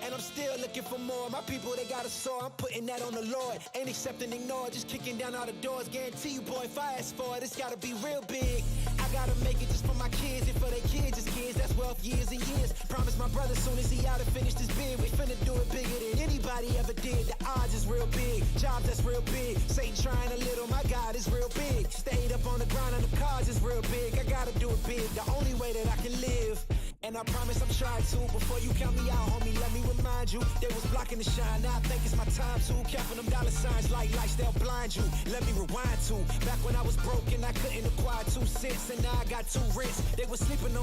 And I'm still looking for more. My people, they got a soar, I'm putting that on the Lord. Ain't accept and ignore, just kicking down all the doors. Guarantee you, boy, if I ask for it, it's gotta be real big. I gotta make it just for my kids and for their kids' kids. That's wealth years and years. Promise my brother soon as he out and finished his bid, we finna do it bigger than anybody ever did. The odds is real big, jobs that's real big. Satan trying a little, my God is real big. Stayed up on the grind on the cars is real big. I gotta do it big, the only way that I can live. And I promise I'm trying to. Before you count me out, homie, let me remind you. They was blocking the shine, now I think it's my time to. Counting them dollar signs like lights, they'll blind you. Let me rewind to. Back when I was broke and I couldn't acquire 2 cents, and now I got 2 rents. They was sleeping on me.